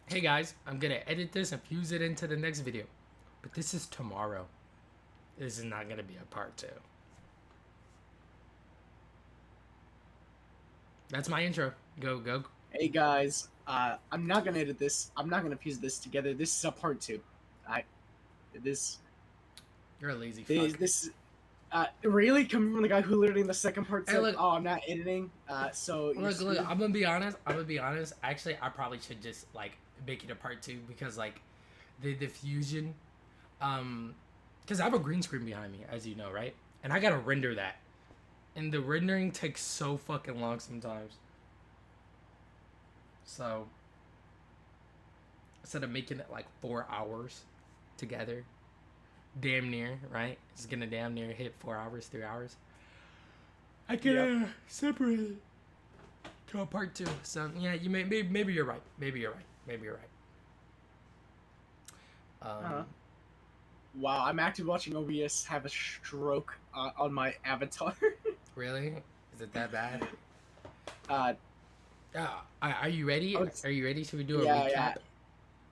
hey guys, I'm gonna edit this and fuse it into the next video. But this is tomorrow. This is not gonna be a part 2. That's my intro. Go. Hey guys, I'm not gonna edit this. I'm not gonna piece this together. This is a part 2. I this You're a lazy this, fuck. this really coming from the guy who literally in the second part Hey, said, look. "Oh, I'm not editing." So you're Look. screwed. I'm gonna be honest. Actually, I probably should just like make it a part 2 because like the diffusion, because I have a green screen behind me, as you know, right? And I gotta render that, and the rendering takes so fucking long sometimes. So instead of making it like 4 hours together, damn near, right? It's gonna damn near hit 4 hours, 3 hours. I can separate it to a part 2. So yeah, you maybe you're right. Maybe you're right. Uh-huh. Wow, I'm actually watching OBS have a stroke on my avatar. Really? Is it that bad? uh, Are you ready? was, Are you ready? Should we do a yeah. recap?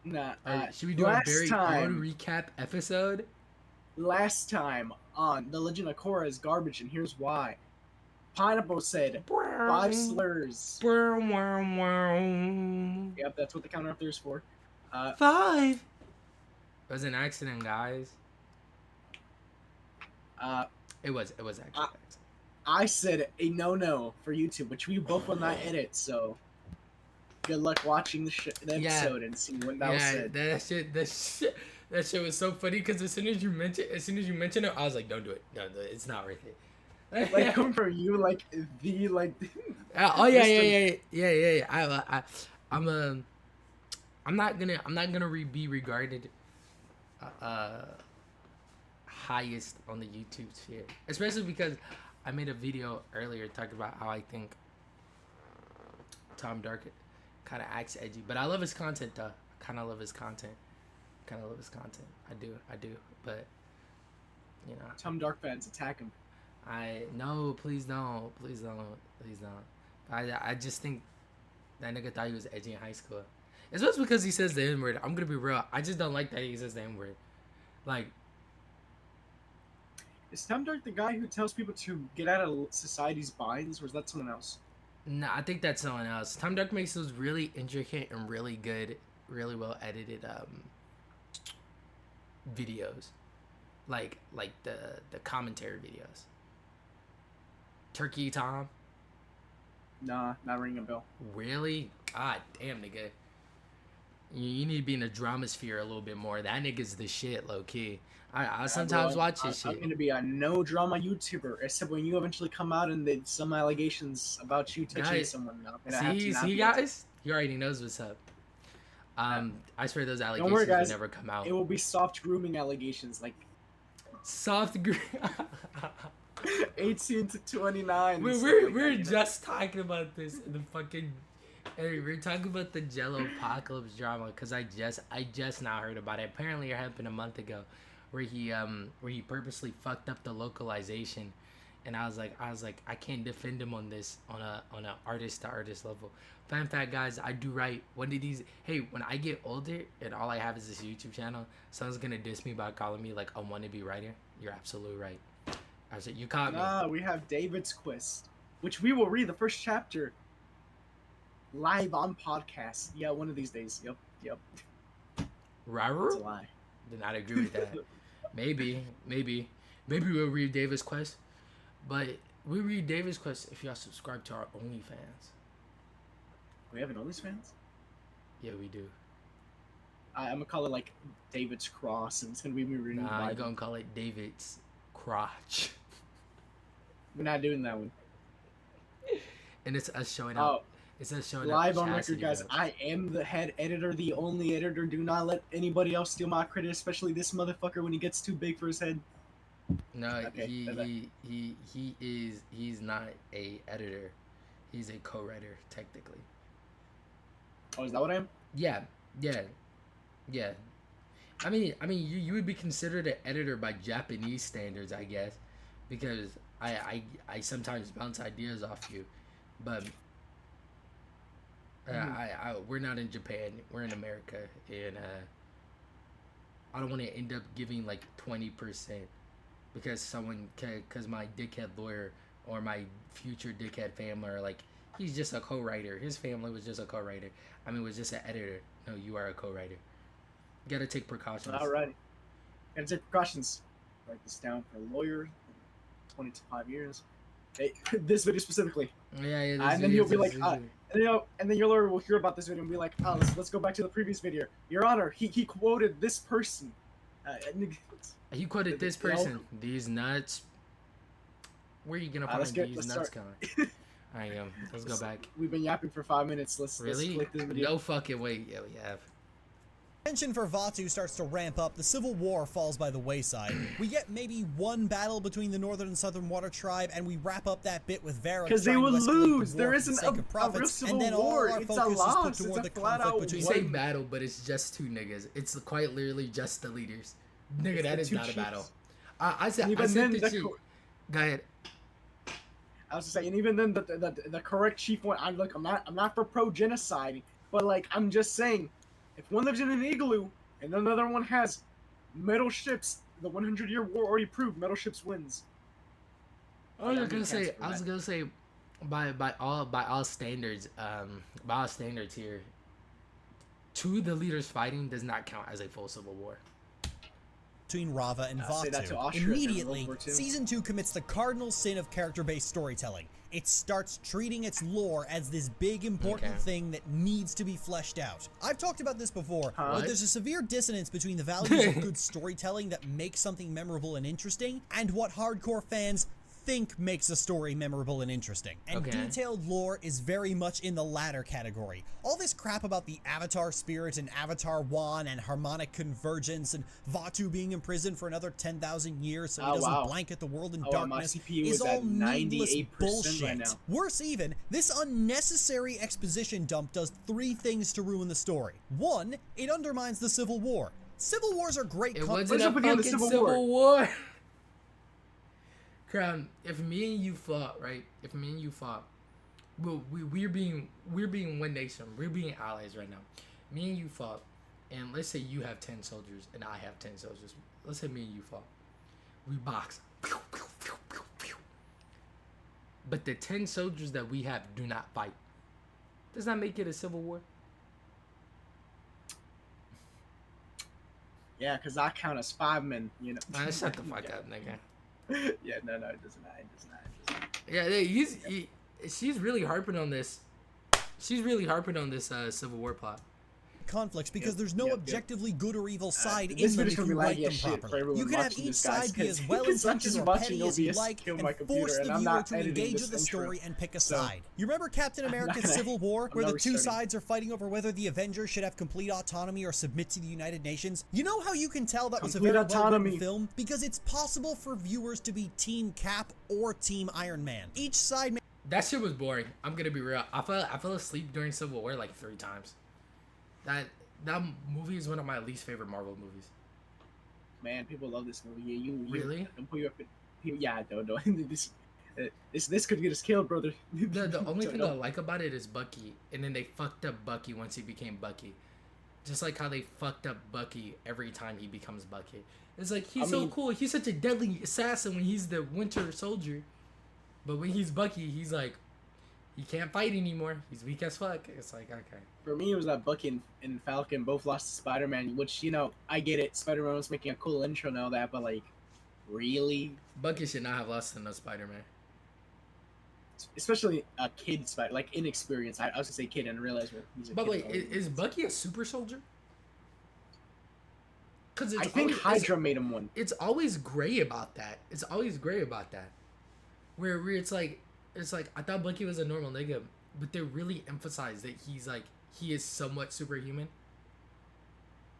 Nah. Or should we do a Last very odd time, recap episode? on The Legend of Korra is garbage, and here's why. Pineapple said 5 slurs. Yep, that's what the counter up there is for. 5. It was an accident, guys. Uh, It was actually an accident. I said a no for YouTube, which we both will not edit. So good luck watching the episode and seeing what that was said. That shit was so funny because as soon as you mentioned it, I was like, don't do it. It's not worth it. Like coming from you, like the like. Oh yeah. I'm not gonna be regarded highest on the YouTube sphere, especially because I made a video earlier talking about how I think Tom Dark kind of acts edgy, but I love his content though. I kind of love his content. I do, but you know. Tom Dark fans attack him. Please don't. I just think that nigga thought he was edgy in high school. It's just because he says the N word. I'm gonna be real. I just don't like that he says the N word. Like, Is Tom Dark the guy who tells people to get out of society's binds, or is that someone else? nah, I think that's someone else. Tom Dark makes those really intricate and really good, really well edited videos, like the commentary videos. Turkey Tom. Nah, not ringing a bell. Really? God damn, nigga. You need to be in the drama sphere a little bit more. That nigga's the shit, low key. I sometimes watch his shit. I'm gonna be a no drama YouTuber, except when you eventually come out and there's some allegations about you touching someone. See, guys, he already knows what's up. I swear those allegations worry, guys. would never come out. It will be soft grooming allegations, like soft grooming. 18 to 29. We're just talking about this in the fucking. Hey, we're talking about the Jello apocalypse drama because I just now heard about it. Apparently, it happened a month ago, where he purposely fucked up the localization, and I was like I can't defend him on this on a artist to artist level. Fun fact, guys, I do write. When I get older and all I have is this YouTube channel, someone's gonna diss me by calling me like a wannabe writer. You're absolutely right. I said you caught me. We have David's Quest, which we will read the first chapter live on podcast. Yeah, one of these days. Yep. Raru? It's a lie. Did not agree with that. Maybe we'll read Davis Quest, but we read Davis Quest if y'all subscribe to our OnlyFans. We have an OnlyFans? Yeah, we do. I'm gonna call it like David's Cross, and it's gonna be me reading. Nah, you gonna call it David's Crotch. We're not doing that one. And it's us showing up. It's us showing live up on record, guys. I am the head editor, the only editor. Do not let anybody else steal my credit, especially this motherfucker when he gets too big for his head. No, okay, he's not a editor. He's a co-writer technically. Oh, is that what I am? Yeah. I mean, you would be considered an editor by Japanese standards, I guess, because I sometimes bounce ideas off you, but We're not in Japan. We're in America, and I don't want to end up giving like 20% because my dickhead lawyer or my future dickhead family are like, he's just a co-writer. His family was just a co-writer. I mean, was just an editor. No, you are a co-writer. You gotta take precautions. All right. Gotta take precautions. Write this down for a lawyer. 20 to 5 years. Hey, this video specifically. Yeah. And then he'll be like, and then your lawyer will hear about this video and be like, oh, let's go back to the previous video. Your Honor, he quoted this person. He quoted this person. These nuts. Where are you gonna find these nuts coming? I am. Let's go back. We've been yapping for 5 minutes. Let's click this video. No fucking way. Yeah, we have. Tension for Vaatu starts to ramp up, the civil war falls by the wayside. We get maybe one battle between the Northern and Southern Water Tribe, and we wrap up that bit with Varrock. Because they will lose. There isn't a real civil war. It's a loss. It's a flat out war. You say battle, but it's just two niggas. It's quite literally just the leaders. Nigga, that is not a battle. I said the chief. Go ahead. I was just saying, even then, the correct chief one. I'm not for pro-genocide, but like I'm just saying, if one lives in an igloo and another one has metal ships, the 100-year war already proved metal ships wins. I was gonna say, by all standards, here, the leaders fighting does not count as a full civil war. Between Rava and Vaatu. Immediately, Season 2 commits the cardinal sin of character-based storytelling. It starts treating its lore as this big, important thing that needs to be fleshed out. I've talked about this before, but there's a severe dissonance between the values of good storytelling that makes something memorable and interesting, and what hardcore fans think makes a story memorable and interesting. And detailed lore is very much in the latter category. All this crap about the Avatar spirit and Avatar Wan and harmonic convergence and Vaatu being imprisoned for another 10,000 years so he doesn't blanket the world in darkness is all needless bullshit. Right. Worse even, this unnecessary exposition dump does three things to ruin the story. One, it undermines the Civil War. Civil Wars are great. It wasn't a fucking Civil War. Crown, if me and you fought, right? If me and you fought, we're being one nation. We're being allies right now. Me and you fought, and let's say you have 10 soldiers and I have 10 soldiers. Let's say me and you fought. We box. But the 10 soldiers that we have do not fight. Does that make it a civil war? Yeah, because I count as 5 men, you know. Man, shut the fuck up, nigga. Yeah, no, it does not. Yeah, she's really harping on this. She's really harping on this Civil War plot. Conflicts because there's no objectively good or evil side in them if you write them properly. You can have each side be as well intentioned or petty as you like and force the viewer to engage with the story and pick a side. You remember Captain America's Civil War, where the two sides are fighting over whether the Avengers should have complete autonomy or submit to the United Nations? You know how you can tell that was a very well-written film? Because it's possible for viewers to be Team Cap or Team Iron Man. Each side... That shit was boring. I'm gonna be real. I fell asleep during Civil War like 3 times. That movie is one of my least favorite Marvel movies. Man, people love this movie. Yeah, you really? Don't put you up in, yeah, don't. This could get us killed, brother. The only thing I like about it is Bucky, and then they fucked up Bucky once he became Bucky. Just like how they fucked up Bucky every time he becomes Bucky. It's like he's so cool. He's such a deadly assassin when he's the Winter Soldier, but when he's Bucky, he's like, he can't fight anymore. He's weak as fuck. It's like, okay. For me, it was that Bucky and Falcon both lost to Spider-Man, which, you know, I get it. Spider-Man was making a cool intro and all that, but, like, really? Bucky should not have lost to no Spider-Man. Especially a kid Spider, like, inexperienced. I was going to say kid and realize he's a but, kid. But, wait, is Bucky a super soldier? Cause I think Hydra made him one. It's always gray about that. Where it's like, I thought Bucky was a normal nigga, but they really emphasize that he is somewhat superhuman.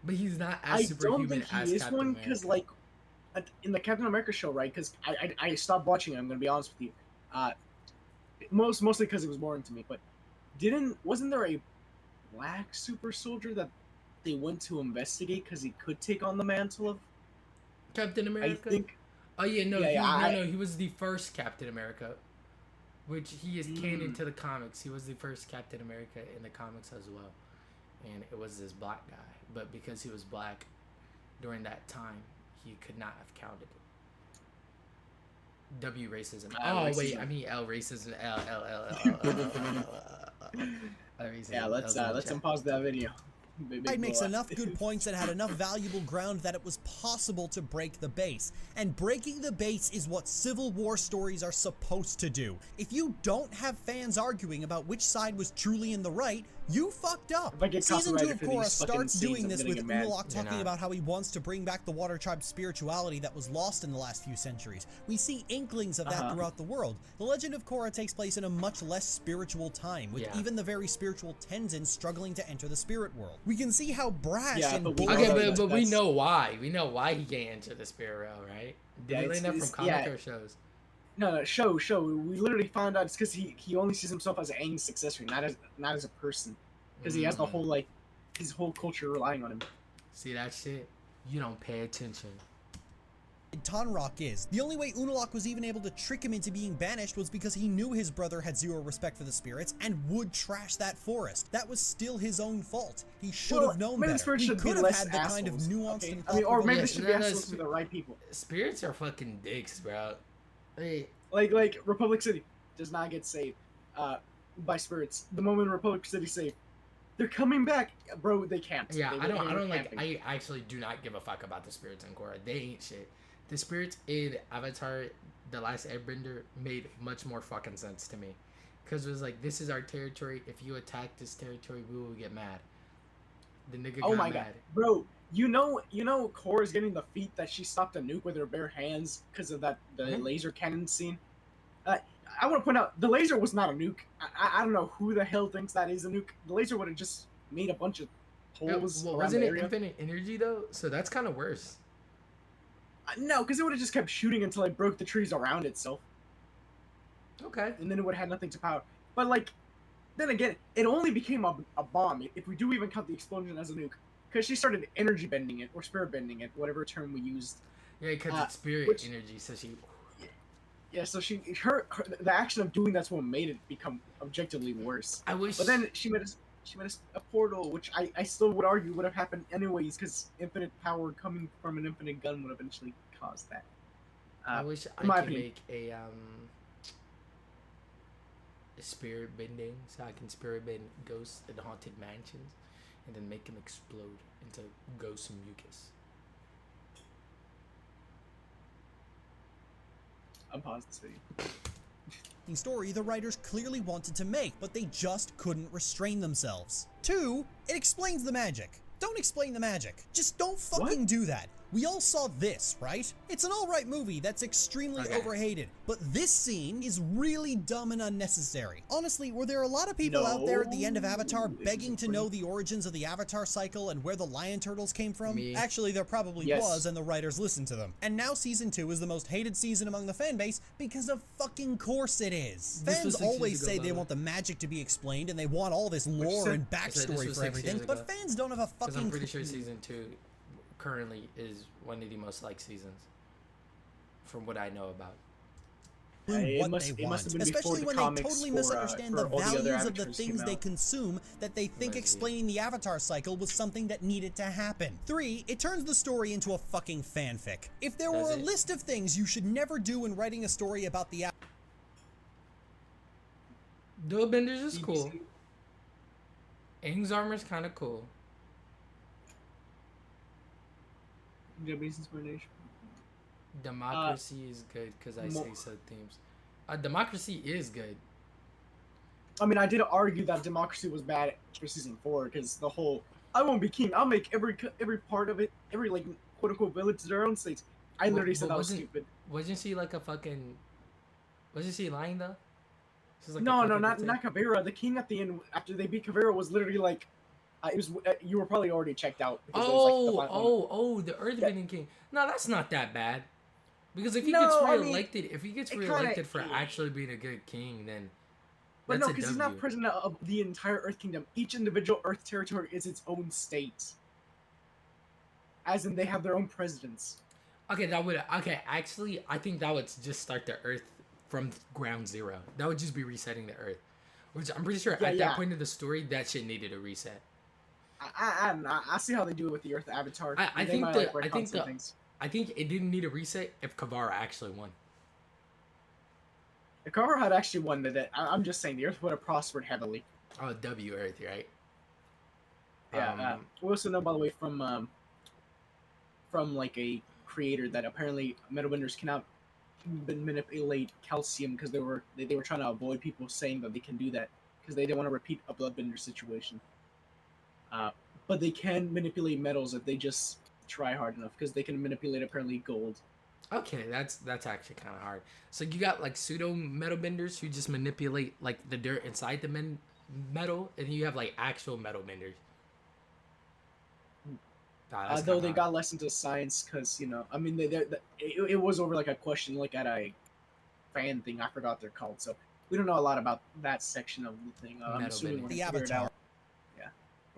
But he's not as superhuman as Captain America. I don't think he is one, because, like, in the Captain America show, right, because I stopped watching it, I'm going to be honest with you. Mostly because it was boring to me, but wasn't there a black super soldier that they went to investigate because he could take on the mantle of Captain America? I think. Oh, yeah, no, no, he was the first Captain America. which he is canon to the comics. He was the first Captain America in the comics as well, and it was this black guy. But because he was black during that time, he could not have counted it. W racism. Wait, I mean L racism. L. Yeah, let's unpause that video. It makes enough good points and had enough valuable ground that it was possible to break the base. And breaking the base is what Civil War stories are supposed to do. If you don't have fans arguing about which side was truly in the right, you fucked up. Season 2 of Korra starts doing this with Unalaq talking about how he wants to bring back the Water Tribe's spirituality that was lost in the last few centuries. We see inklings of that throughout the world. The legend of Korra takes place in a much less spiritual time, with even the very spiritual Tenzin struggling to enter the spirit world. We can see how brash and bold. Okay, but we know why. We know why he can't enter the spirit realm, right? Did he learn that from comic or shows? No, show. We literally found out it's because he only sees himself as Aang's successor, not as a person, because he has the whole his whole culture relying on him. See that shit? You don't pay attention. Tonraq is. The only way Unalaq was even able to trick him into being banished was because he knew his brother had zero respect for the spirits and would trash that forest. That was still his own fault. He should have known better. He could have had the kind of nuanced and or maybe they should be assholes to the right people. Spirits are fucking dicks, bro. Hey. Like Republic City does not get saved by spirits. The moment Republic City saved, they're coming back, bro. They can't. Yeah, I actually do not give a fuck about the spirits in Korra. They ain't shit. The spirits in Avatar, The Last Airbender, made much more fucking sense to me. Because it was like, this is our territory. If you attack this territory, we will get mad. The nigga got mad. God. Bro, you know Korra's getting the feat that she stopped a nuke with her bare hands because of the laser cannon scene. I want to point out, the laser was not a nuke. I don't know who the hell thinks that is a nuke. The laser would have just made a bunch of holes around wasn't the it area. Infinite energy, though? So that's kind of worse. No, because it would have just kept shooting until it broke the trees around itself. Okay. And then it would have had nothing to power. But, then again, it only became a bomb, if we do even count the explosion as a nuke. Because she started energy bending it, or spirit bending it, whatever term we used. Yeah, because it's spirit energy, so she... Yeah, so the action of doing that's what made it become objectively worse. I wish... But then she made a portal, which I still would argue would have happened anyways, because infinite power coming from an infinite gun would eventually cause that. I wish I could make a spirit bending, so I can spirit bend ghosts in haunted mansions, and then make them explode into ghosts and mucus. I'm pausing this video. Story the writers clearly wanted to make, but they just couldn't restrain themselves. 2, it explains the magic. Don't explain the magic. Just don't fucking do that. We all saw this, right? It's an alright movie that's extremely overhated, but this scene is really dumb and unnecessary. Honestly, were there a lot of people out there at the end of Avatar begging to know the origins of the Avatar cycle and where the lion turtles came from? Me. Actually, there probably was, and the writers listened to them. And now Season 2 is the most hated season among the fanbase because of fucking course it is. Fans always say they want the magic to be explained and they want all this lore and backstory for everything, but fans don't have a fucking... Because I'm pretty sure Season 2... currently is one of the most liked seasons from what I know about. What they want, especially when they totally misunderstand the values of the things they consume that they think explaining the Avatar cycle was something that needed to happen. 3, it turns the story into a fucking fanfic. If there were a list of things you should never do when writing a story about the Dual-benders is cool. Aang's armor is kind of cool. Japanese inspiration. Democracy is good because I say so themes. Democracy is good. I mean, I did argue that democracy was bad for season 4 because the whole I won't be king. I'll make every part of it, every quote unquote village their own states. I literally said that was stupid. Wasn't she like a fucking? Wasn't she lying though? Like no, not Kavira. The king at the end after they beat Kavira was literally like. It was you were probably already checked out. The Earthbending King. No, that's not that bad. Because if he gets reelected, for actually being a good king, then. But no, because he's not president of the entire Earth Kingdom. Each individual Earth territory is its own state. As in, they have their own presidents. Actually, I think that would just start the Earth from ground zero. That would just be resetting the Earth, which I'm pretty sure at that point of the story, that shit needed a reset. I see how they do it with the Earth Avatar. I think it didn't need a reset if Kavara actually won. If Kavara had actually won, I'm just saying the Earth would have prospered heavily. Oh, W Earth, right? Yeah. We also know, by the way, from like a creator that apparently metalbenders cannot manipulate calcium because they were trying to avoid people saying that they can do that because they didn't want to repeat a bloodbender situation. But they can manipulate metals if they just try hard enough because they can manipulate apparently gold. Okay, that's actually kind of hard. So you got like pseudo metal benders who just manipulate like the dirt inside the metal, and you have like actual metal benders. Though they got less into science because, you know, I mean, it was over like a question like at a fan thing. I forgot they're called, so we don't know a lot about that section of the thing. I'm assuming the Avatar.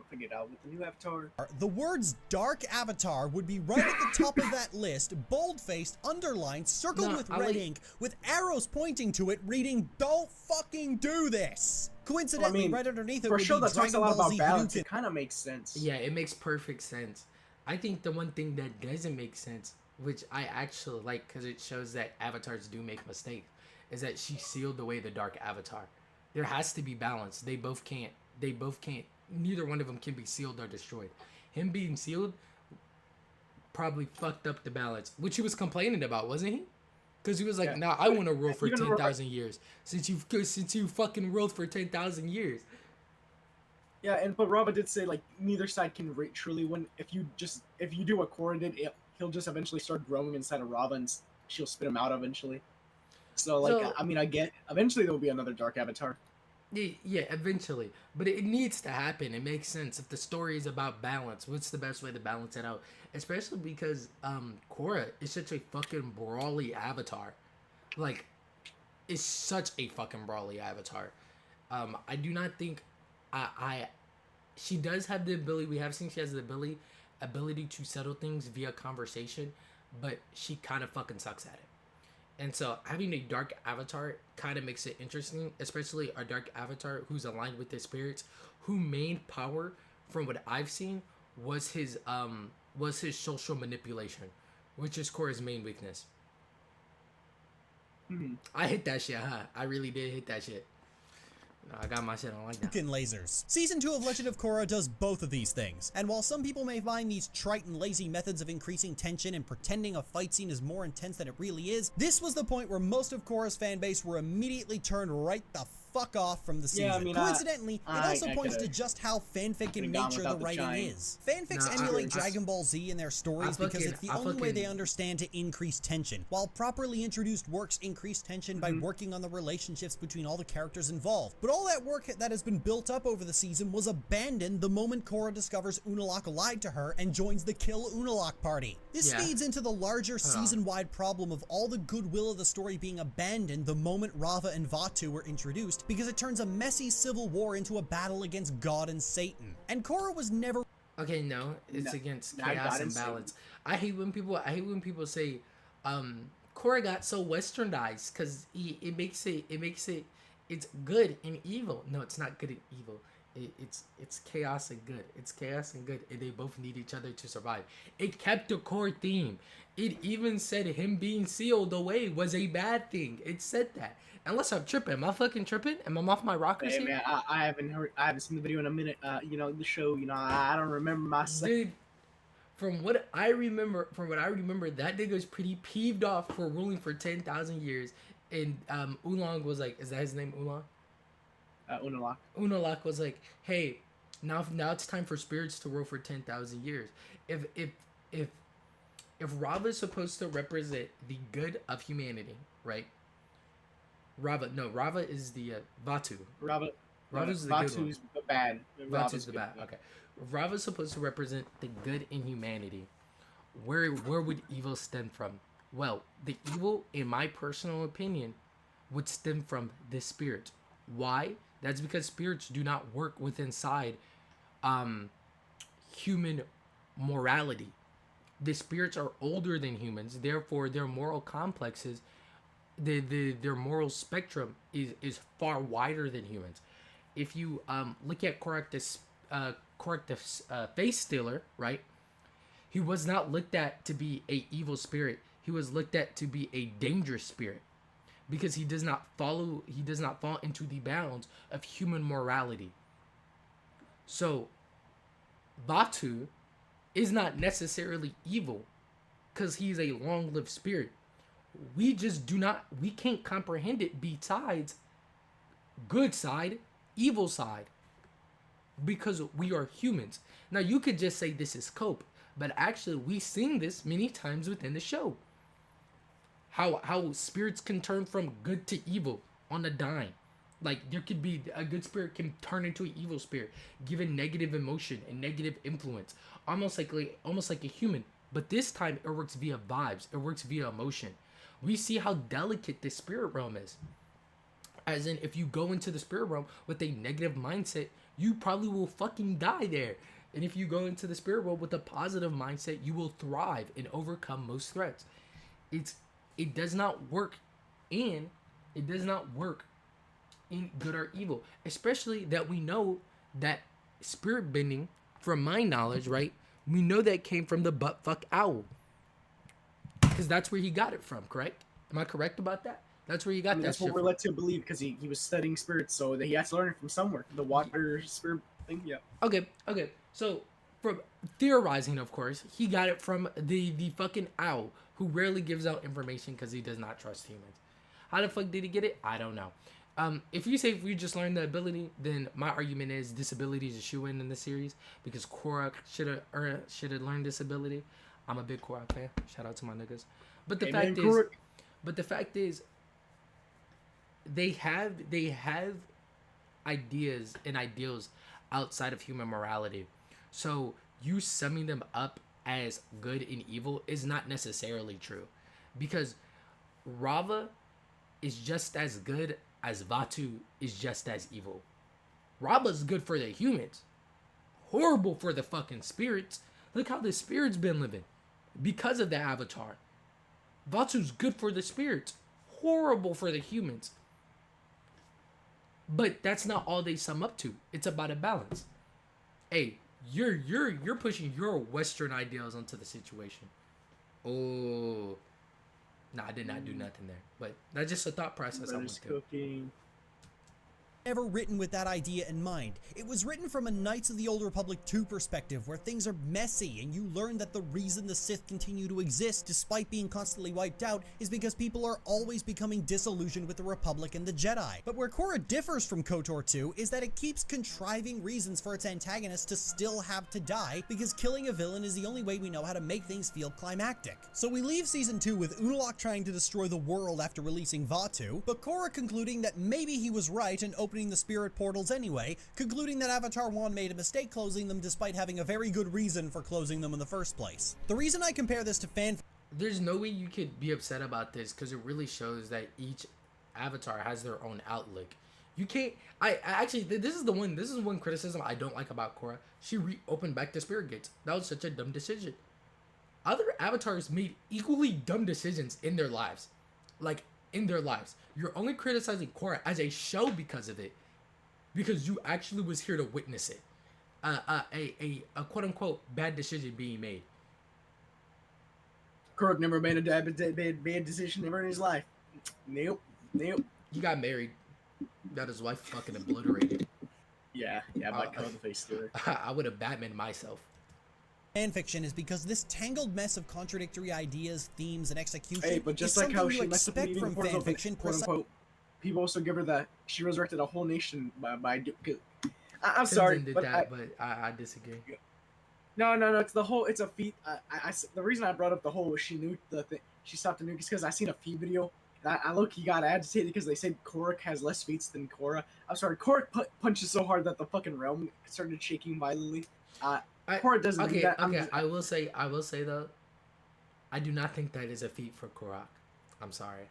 Figure it out with the new Avatar. The words Dark Avatar would be right at the top of that list, bold-faced, underlined, circled with red ink, with arrows pointing to it, reading, "Don't fucking do this." Coincidentally, right underneath it for would a show be that talks a lot about balance, Hadouken. it kind of makes sense. Yeah, it makes perfect sense. I think the one thing that doesn't make sense, which I actually like because it shows that avatars do make mistakes, is that she sealed away the Dark Avatar. There has to be balance. They both can't. Neither one of them can be sealed or destroyed. Him being sealed probably fucked up the balance, which he was complaining about, wasn't he? Because he was like, "Nah, I want to rule for 10,000 years. Since you fucking ruled for 10,000 years." Yeah, but Rava did say like neither side can truly win. If you do what Korra did, he'll just eventually start growing inside of Rava, and she'll spit him out eventually. So I mean, I get eventually there will be another Dark Avatar. Yeah, eventually. But it needs to happen. It makes sense. If the story is about balance, what's the best way to balance it out? Especially because Korra is such a fucking brawly avatar. Like, is such a fucking brawly avatar. I do not think she does have the ability, we have seen she has the ability to settle things via conversation, but she kind of fucking sucks at it. And so having a dark avatar kind of makes it interesting, especially a dark avatar who's aligned with the spirits, who main power, from what I've seen, was his social manipulation, which is Korra's main weakness. I hit that shit, huh? I really did hit that shit. No, I got my shit on like that. Lasers. Season 2 of Legend of Korra does both of these things, and while some people may find these trite and lazy methods of increasing tension and pretending a fight scene is more intense than it really is, this was the point where most of Korra's fanbase were immediately turned right the fuck off from the season. Yeah, I mean, coincidentally, it also points to just how fanfic in nature the writing is. Fanfics emulate Dragon Ball Z in their stories because it's the only way they understand to increase tension, while properly introduced works increase tension by working on the relationships between all the characters involved. But all that work that has been built up over the season was abandoned the moment Korra discovers Unalaq lied to her and joins the Kill Unalaq party. This feeds into the larger season-wide problem of all the goodwill of the story being abandoned the moment Rava and Vaatu were introduced, because it turns a messy civil war into a battle against God and Satan. And Korra was never... Okay, no, it's against chaos and balance. I hate when people say Korra got so westernized because it makes it's good and evil. No, it's not good and evil. It's chaos and good. It's chaos and good, and they both need each other to survive. It kept the core theme. It even said him being sealed away was a bad thing. It said that. Unless I'm tripping. Am I fucking tripping? Am I off my rockers here? Man, I haven't seen the video in a minute. The show, I don't remember myself. Dude, from what I remember, that nigga was pretty peeved off for ruling for 10,000 years. And Oolong was like, is that his name, Oolong? Unalaq. Unalaq was like, hey, now it's time for spirits to rule for 10,000 years. If Rava is supposed to represent the good of humanity, right? Rava is the Vaatu. Rava's the good one. the bad. Vaatu's the bad. Okay. Rava's supposed to represent the good in humanity. Where would evil stem from? Well, the evil, in my personal opinion, would stem from the spirit. Why? That's because spirits do not work with inside human morality. The spirits are older than humans, therefore their moral complexes their moral spectrum is far wider than humans. If you look at Korra's face stealer, right? He was not looked at to be a evil spirit. He was looked at to be a dangerous spirit because he does not fall into the bounds of human morality. So Vaatu is not necessarily evil because he's a long-lived spirit. We can't comprehend it besides good side, evil side, because we are humans. Now you could just say this is cope, but actually we've seen this many times within the show. How spirits can turn from good to evil on a dime. Like there could be a good spirit can turn into an evil spirit, given negative emotion and negative influence, almost like a human. But this time it works via vibes. It works via emotion. We see how delicate this spirit realm is. As in, if you go into the spirit realm with a negative mindset, you probably will fucking die there. And if you go into the spirit world with a positive mindset, you will thrive and overcome most threats. It does not work in good or evil. Especially that we know that spirit bending, from my knowledge, right? We know that came from the buttfuck owl. Because that's where he got it from, correct? Am I correct about that? That's where he got that that's shit what we're led to believe, because he was studying spirits, so that he has to learn it from somewhere. The water spirit thing, yeah. Okay. So, from theorizing, of course, he got it from the fucking owl, who rarely gives out information because he does not trust humans. How the fuck did he get it? I don't know. If you say if we just learned the ability, then my argument is disability is a shoe-in the series, because Korra should have learned this ability. I'm a big Korra fan. Shout out to my niggas. But the fact is, they have ideas and ideals outside of human morality. So you summing them up as good and evil is not necessarily true, because Rava is just as good as Vaatu is just as evil. Rava's good for the humans, horrible for the fucking spirits. Look how the spirits been living because of the Avatar. Vaatu's good for the spirits, horrible for the humans. But that's not all they sum up to. It's about a balance. Hey, you're pushing your Western ideals onto the situation. Oh, no, I did not do nothing there. But that's just a thought process I went through. Never written with that idea in mind. It was written from a Knights of the Old Republic 2 perspective, where things are messy and you learn that the reason the Sith continue to exist despite being constantly wiped out is because people are always becoming disillusioned with the Republic and the Jedi. But where Korra differs from KOTOR 2 is that it keeps contriving reasons for its antagonists to still have to die, because killing a villain is the only way we know how to make things feel climactic. So we leave season 2 with Unalaq trying to destroy the world after releasing Vaatu, but Korra concluding that maybe he was right and opening the spirit portals anyway, concluding that Avatar 1 made a mistake closing them despite having a very good reason for closing them in the first place. The reason I compare this to there's no way you could be upset about this, because it really shows that each Avatar has their own outlook. You can't. I actually, this is one criticism I don't like about Korra. She reopened back the spirit gates. That was such a dumb decision. Other Avatars made equally dumb decisions in their lives. You're only criticizing Korra as a show because of it, because you actually was here to witness it. A quote unquote bad decision being made. Korra never made a bad decision ever in his life. Nope. He got married. Got his wife fucking obliterated. Yeah, my color face story. I would have Batman myself. Fanfiction is because this tangled mess of contradictory ideas, themes, and execution. Hey, but just like how she messed up the meeting from fanfiction, quote unquote, people also give her that she resurrected a whole nation by I'm sorry, but I disagree. No, it's the whole. It's a feat. The reason I brought up the whole she nuked the thing, she stopped the nuke, is because I seen a feed video. I look, he got agitated because they said Korra has less feats than Korra. I'm sorry, Korra punches so hard that the fucking realm started shaking violently. Korra doesn't do that. Okay, I will say though, I do not think that is a feat for Korra. I'm sorry.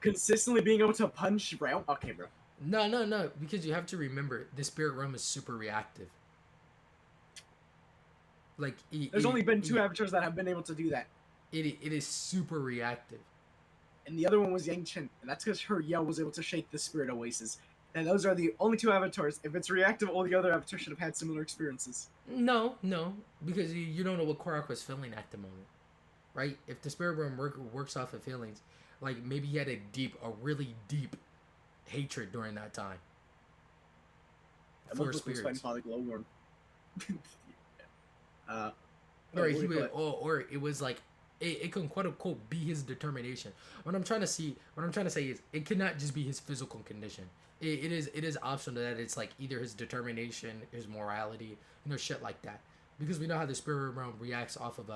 Consistently being able to punch realm. Okay, bro. No, because you have to remember the spirit realm is super reactive. Like there's only been 2 avatars that have been able to do that. It is super reactive. and the other one was Yang Chen, and that's because her yell was able to shake the spirit oasis. And those are the only two avatars. If it's reactive, all the other avatars should have had similar experiences. No, because you don't know what Korra was feeling at the moment, right? If the spirit realm works off of feelings, like maybe he had a really deep hatred during that time. For spirits. Was fighting Glowworm. Or it was like it can quote unquote be his determination. What I'm trying to say is it cannot just be his physical condition. It is optional that it's like either his determination, his morality, shit like that. Because we know how the spirit realm reacts off of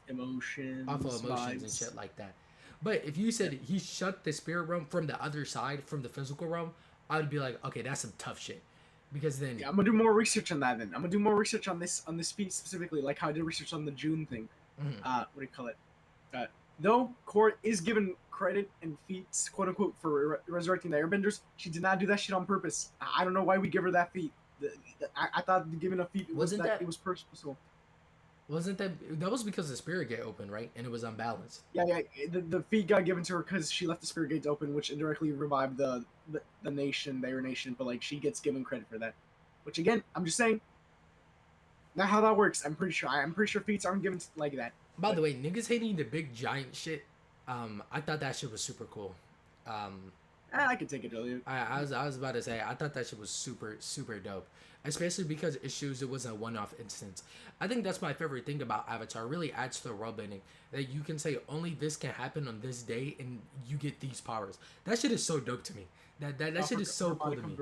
emotions vibes. And shit like that. But if you said he shut the spirit realm from the other side, from the physical realm, I would be like, okay, that's some tough shit. Because then I'm gonna do more research on that. Then I'm gonna do more research on this feat specifically, like how I did research on the June thing. Mm-hmm. What do you call it? Though Korra is given credit and feats, quote unquote, for resurrecting the Airbenders, she did not do that shit on purpose. I don't know why we give her that feat. I thought giving a feat wasn't that it was purposeful. Wasn't that was because the spirit gate opened, right? And it was unbalanced. Yeah. The feat got given to her because she left the spirit gates open, which indirectly revived the nation, their nation. But like she gets given credit for that. Which again, I'm just saying. Not how that works. I'm pretty sure feats aren't given like that. By the way, niggas hating the big giant shit. I thought that shit was super cool. I could take it earlier. I was about to say I thought that shit was super dope, especially because it shows it wasn't a one-off instance. I think that's my favorite thing about Avatar. It really adds to the world building that you can say only this can happen on this day and you get these powers. That shit is so dope to me. That shit is so cool to me.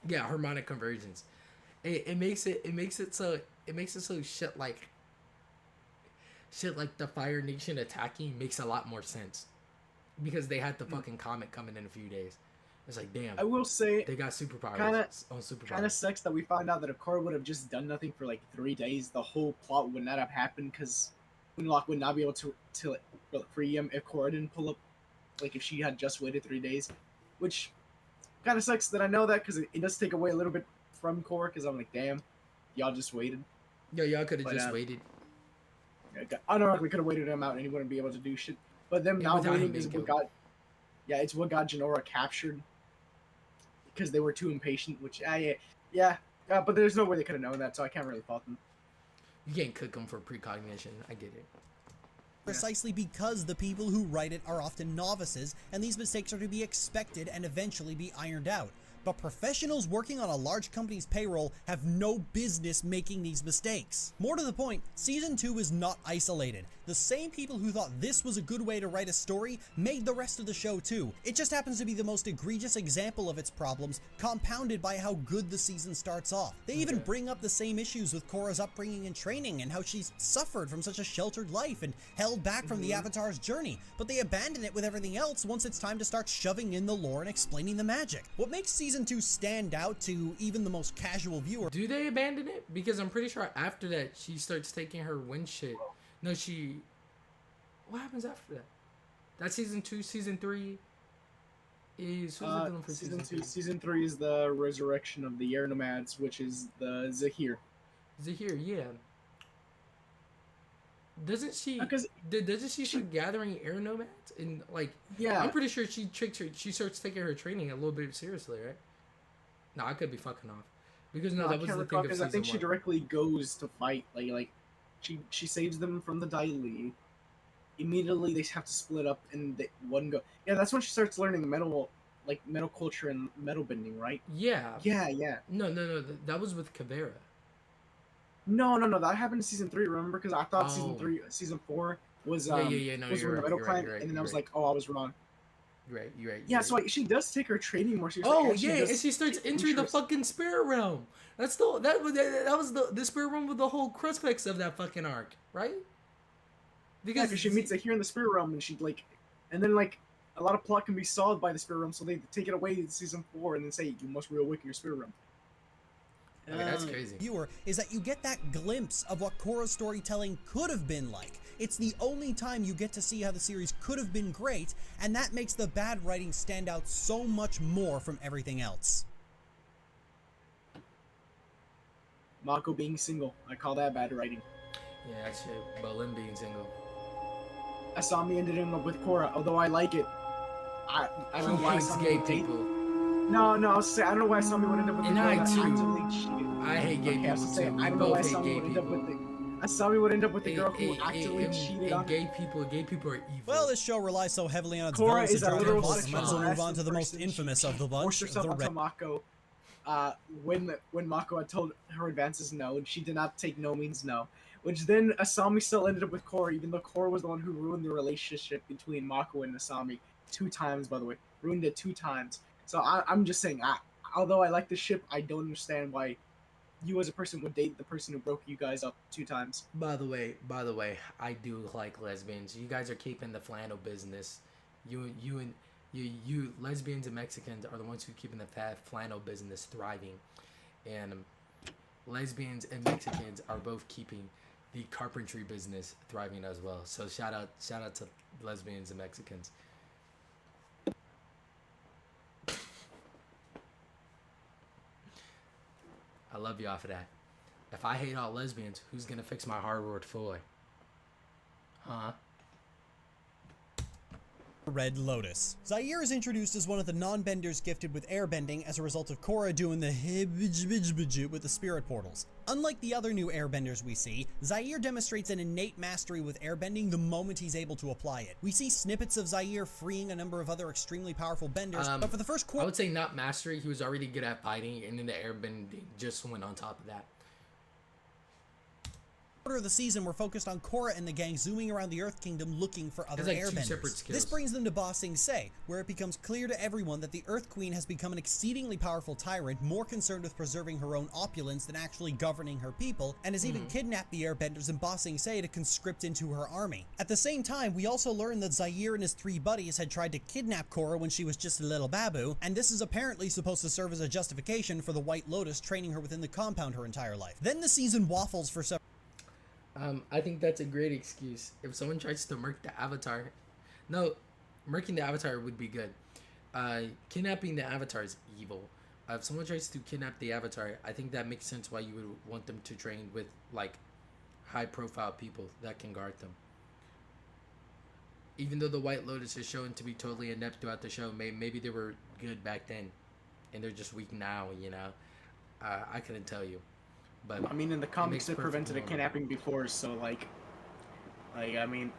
Yeah, harmonic convergence. It makes it so shit like the Fire Nation attacking makes a lot more sense. Because they had the fucking comet coming in a few days. It's like, damn. I will say they got superpowers. Kind of sucks that we found out that if Korra would have just done nothing for like 3 days, the whole plot would not have happened because Moonlock would not be able to free him if Korra didn't pull up. Like if she had just waited 3 days, which kind of sucks that I know that because it does take away a little bit from Korra. Because I'm like, damn, y'all just waited. Yeah, y'all could have just waited. Unironically could have waited him out and he wouldn't be able to do shit. But them now waiting is what got, it's what got Jinora captured because they were too impatient. Which, but there's no way they could have known that, so I can't really fault them. You can't cook them for precognition. I get it. Precisely because the people who write it are often novices, and these mistakes are to be expected and eventually be ironed out. But professionals working on a large company's payroll have no business making these mistakes. More to the point, Season 2 is not isolated. The same people who thought this was a good way to write a story made the rest of the show too. It just happens to be the most egregious example of its problems, compounded by how good the season starts off. They even bring up the same issues with Korra's upbringing and training and how she's suffered from such a sheltered life and held back from the Avatar's journey, but they abandon it with everything else once it's time to start shoving in the lore and explaining the magic. What makes Season 2 stand out to even the most casual viewer... Do they abandon it? Because I'm pretty sure after that, she starts taking her wind shit. No, what happens after that? That's Season 2, Season 3 is... Who's the villain for Season 2? Season 3 is the resurrection of the air nomads, which is the Zahir. Zahir, yeah. Doesn't she start gathering air nomads? And like, yeah, I'm pretty sure she tricked her. She starts taking her training a little bit seriously, right? No, I could be fucking off. Because that was the thing of season 1. I think she directly goes to fight. Like she saves them from the Daily. Immediately they have to split up and one go. Yeah, that's when she starts learning metal culture and metal bending, right? Yeah. Yeah. No. That was with Kavera. No. That happened in Season 3. Remember? Because I thought Season 4 was No, was the metal clan, and then I was like, oh, I was wrong. You're right. Yeah, so like she does take her training more seriously. Oh yeah, and she starts entering the fucking spirit realm. That was the spirit realm with the whole crucifix of that fucking arc, right? Because she meets here in the spirit realm, and then a lot of plot can be solved by the spirit realm, so they take it away in Season 4 and then say you must reawaken your spirit realm. I mean, that's crazy. Viewer is that you get that glimpse of what Korra's storytelling could have been like. It's the only time you get to see how the series could have been great, and that makes the bad writing stand out so much more from everything else. Mako being single, I call that bad writing. Yeah, that shit. But Lynn being single. Asami ended up with Korra, although I like it. I don't know why hates gay people. No, I was saying I don't know why Asami would end up with the girl that actively cheated. I hate gay people too. I don't know why Asami would end up with Asami would end up with the girl who actively cheated on. Gay people are evil. Well, this show relies so heavily on its Korra is a literal might as well move on to the most infamous of the bunch. Forced herself onto Mako. When Mako had told her advances no, and she did not take no means no. Which then Asami still ended up with Korra, even though Korra was the one who ruined the relationship between Mako and Asami 2 times, by the way. Ruined it 2 times. So I'm just saying, although I like the ship, I don't understand why you as a person would date the person who broke you guys up 2 times. By the way, I do like lesbians. You guys are keeping the flannel business. You lesbians and Mexicans are the ones who are keeping the flannel business thriving, and lesbians and Mexicans are both keeping the carpentry business thriving as well. So shout out to lesbians and Mexicans. I love y'all for that. If I hate all lesbians, who's gonna fix my hardwood floor? Huh? Red Lotus. Zaire is introduced as one of the non-benders gifted with airbending as a result of Korra doing the hibijbijbiju with the spirit portals. Unlike the other new airbenders we see, Zaire demonstrates an innate mastery with airbending the moment he's able to apply it. We see snippets of Zaire freeing a number of other extremely powerful benders, but for the first quarter, I would say not mastery. He was already good at fighting, and then the airbending just went on top of that. Of the season, we're focused on Korra and the gang zooming around the Earth Kingdom looking for other airbenders. This brings them to Ba Sing Se, where it becomes clear to everyone that the Earth Queen has become an exceedingly powerful tyrant, more concerned with preserving her own opulence than actually governing her people, and has even kidnapped the airbenders in Ba Sing Se to conscript into her army. At the same time, we also learn that Zaire and his 3 buddies had tried to kidnap Korra when she was just a little babu, and this is apparently supposed to serve as a justification for the White Lotus training her within the compound her entire life. Then the season waffles for several I think that's a great excuse. If someone tries to murk the Avatar, no, murking the Avatar would be good. Kidnapping the Avatar is evil. If someone tries to kidnap the Avatar, I think that makes sense why you would want them to train with like high-profile people that can guard them. Even though the White Lotus is shown to be totally inept throughout the show, maybe they were good back then, and they're just weak now. You know, I couldn't tell you. But I mean, in the comics, they prevented a kidnapping before, so like, I mean,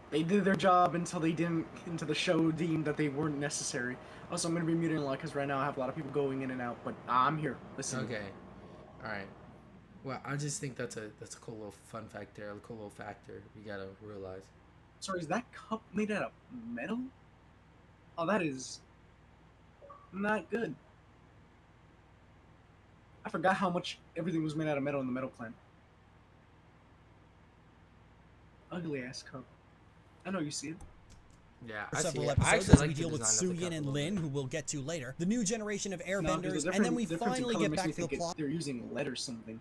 they did their job until they didn't, until the show deemed that they weren't necessary. Also, I'm gonna be muting a lot because right now I have a lot of people going in and out, but I'm here. Listen. Okay. All right. Well, I just think that's a cool little fun fact there, a cool little factor you gotta realize. Sorry, is that cup made out of metal? Oh, that is not good. I forgot how much everything was made out of metal in the Metal Clan. Ugly ass cup. I know you see it. Yeah, for several episodes as we deal with Suyin and Lin, who we'll get to later, the new generation of airbenders, and then we finally get back to the plot. They're using lead or something.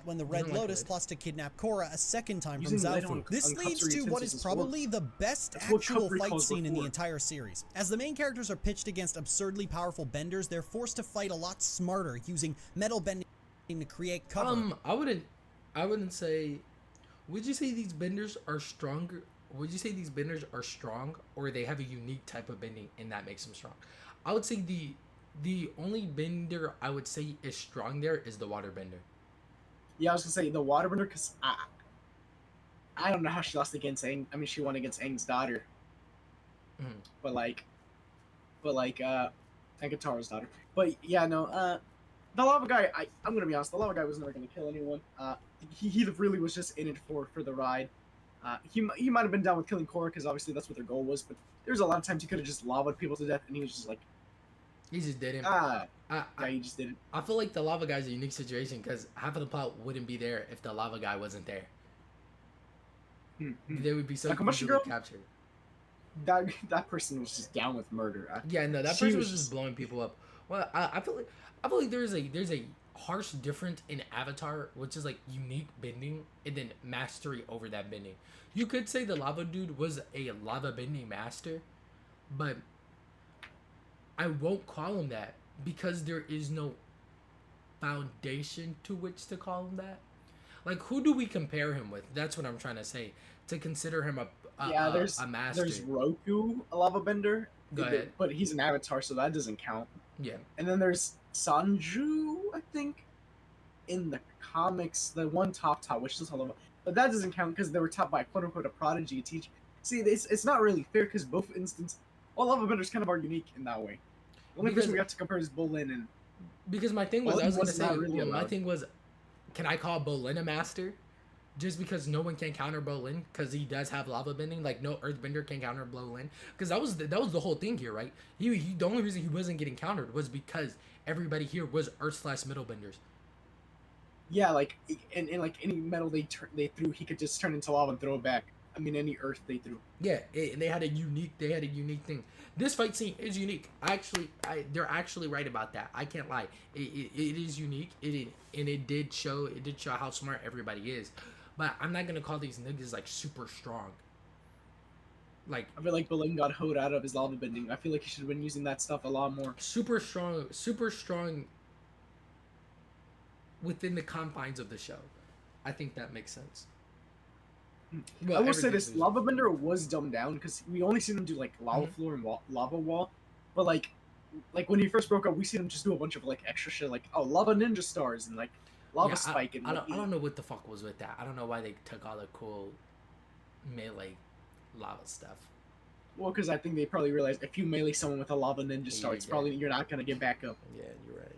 When the Red Lotus plots to kidnap Korra a second time from Zaofu. This leads to what is probably the best actual fight scene in the entire series. As the main characters are pitched against absurdly powerful benders, they're forced to fight a lot smarter, using metal bending to create cover. I wouldn't say. Would you say these benders are stronger? Would you say these benders are strong, or they have a unique type of bending and that makes them strong? I would say the only bender I would say is strong there is the water bender. Yeah, I was gonna say the waterbender because I don't know how she lost against Aang. I mean, she won against Aang's daughter, but Ankataro's daughter. But yeah, no, the lava guy. I'm gonna be honest. The lava guy was never gonna kill anyone. He really was just in it for the ride. He might have been down with killing Korra because obviously that's what their goal was. But there's a lot of times he could have just lavaed people to death, and he was just like, he just didn't. He just didn't. I feel like the lava guy's a unique situation because half of the plot wouldn't be there if the lava guy wasn't there. They would be so easily captured. That person was just down with murder. Yeah, no, that person was just blowing people up. Well, I feel like there's a harsh difference in Avatar, which is like unique bending and then mastery over that bending. You could say the lava dude was a lava bending master, but I won't call him that because there is no foundation to which to call him that. Like, who do we compare him with? That's what I'm trying to say. To consider him a master. There's Roku, a lava bender. Go ahead. But he's an avatar, so that doesn't count. Yeah. And then there's Sanju, I think, in the comics, the one top, which is lava. But that doesn't count because they were taught by quote unquote a prodigy teacher. See, it's not really fair because both instances, all lava benders kind of are unique in that way. The only person we have to compare is Bolin and. Because my thing was, Bolin I was gonna say, really my thing was, can I call Bolin a master? Just because no one can counter Bolin, because he does have lava bending, like no earthbender can counter Bolin. Because that was the whole thing here, right? He the only reason he wasn't getting countered was because everybody here was earth/middle benders. Yeah, like and like any metal they threw, he could just turn into lava and throw it back. I mean, any earth they threw. Yeah, they had a unique thing. This fight scene is unique. They're actually right about that. I can't lie. It is unique. It did show how smart everybody is. But I'm not gonna call these niggas like super strong. Like, I feel like Bolin got hoed out of his lava bending. I feel like he should have been using that stuff a lot more. Super strong within the confines of the show. I think that makes sense. Well, I will say this: lava bender was dumbed down because we only seen him do like lava floor and lava wall, but like when he first broke up, we seen him just do a bunch of like extra shit, like lava ninja stars and like lava spike. I don't know what the fuck was with that. I don't know why they took all the cool melee lava stuff. Well, because I think they probably realized if you melee someone with a lava ninja star, it's probably you're not gonna get back up. Yeah, you're right.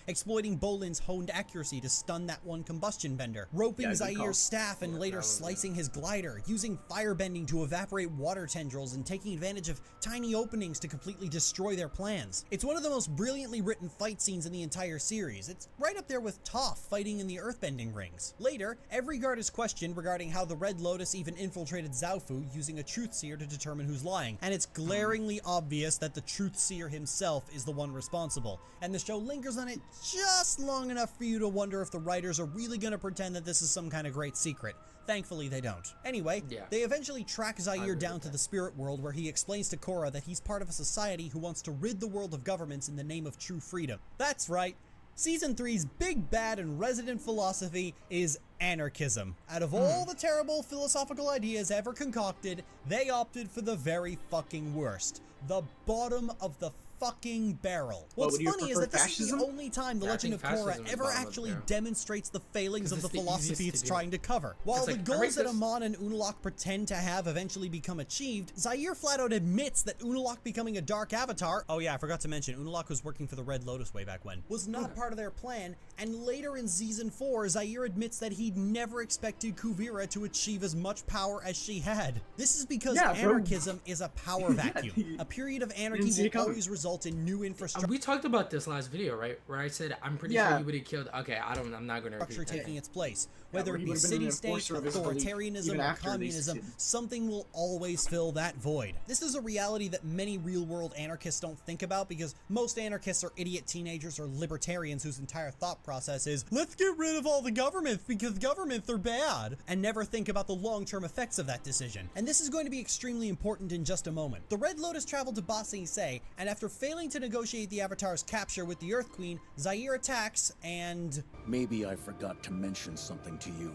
Exploiting Bolin's honed accuracy to stun that one combustion bender, roping Zair's staff and later slicing his glider, using firebending to evaporate water tendrils and taking advantage of tiny openings to completely destroy their plans. It's one of the most brilliantly written fight scenes in the entire series. It's right up there with Toph fighting in the earthbending rings. Later, every guard is questioned regarding how the Red Lotus even infiltrated Zaofu using a truth seer to determine who's lying, and it's glaringly obvious that the truth seer himself is the one responsible, and the show lingers on it just long enough for you to wonder if the writers are really going to pretend that this is some kind of great secret. Thankfully, they don't. Anyway, they eventually track Zair down to the spirit world where he explains to Korra that he's part of a society who wants to rid the world of governments in the name of true freedom. That's right. Season 3's big bad and resident philosophy is anarchism. Out of all the terrible philosophical ideas ever concocted, they opted for the very fucking worst. The bottom of the fucking barrel. What's funny is that this is the only time the Legend of Korra ever actually demonstrates the failings of the philosophy it's trying to cover. While the goals that Amon and Unalaq pretend to have eventually become achieved, Zair flat out admits that Unalaq becoming a dark avatar, oh yeah, I forgot to mention, Unalaq was working for the Red Lotus way back when, was not part of their plan, and later in Season 4, Zair admits that he'd never expected Kuvira to achieve as much power as she had. This is because anarchism is a power vacuum. A period of anarchy will always result in new infrastructure. We talked about this last video, right? Where I said I'm pretty sure you would have killed. Okay, I'm not going to repeat that. Taking its place, whether it be city-state, authoritarianism, or communism, something will always fill that void. This is a reality that many real-world anarchists don't think about because most anarchists are idiot teenagers or libertarians whose entire thought process is, let's get rid of all the governments because governments are bad, and never think about the long-term effects of that decision. And this is going to be extremely important in just a moment. The Red Lotus traveled to Ba Sing Se, and after failing to negotiate the Avatar's capture with the Earth Queen, Zair attacks and... Maybe I forgot to mention something to you.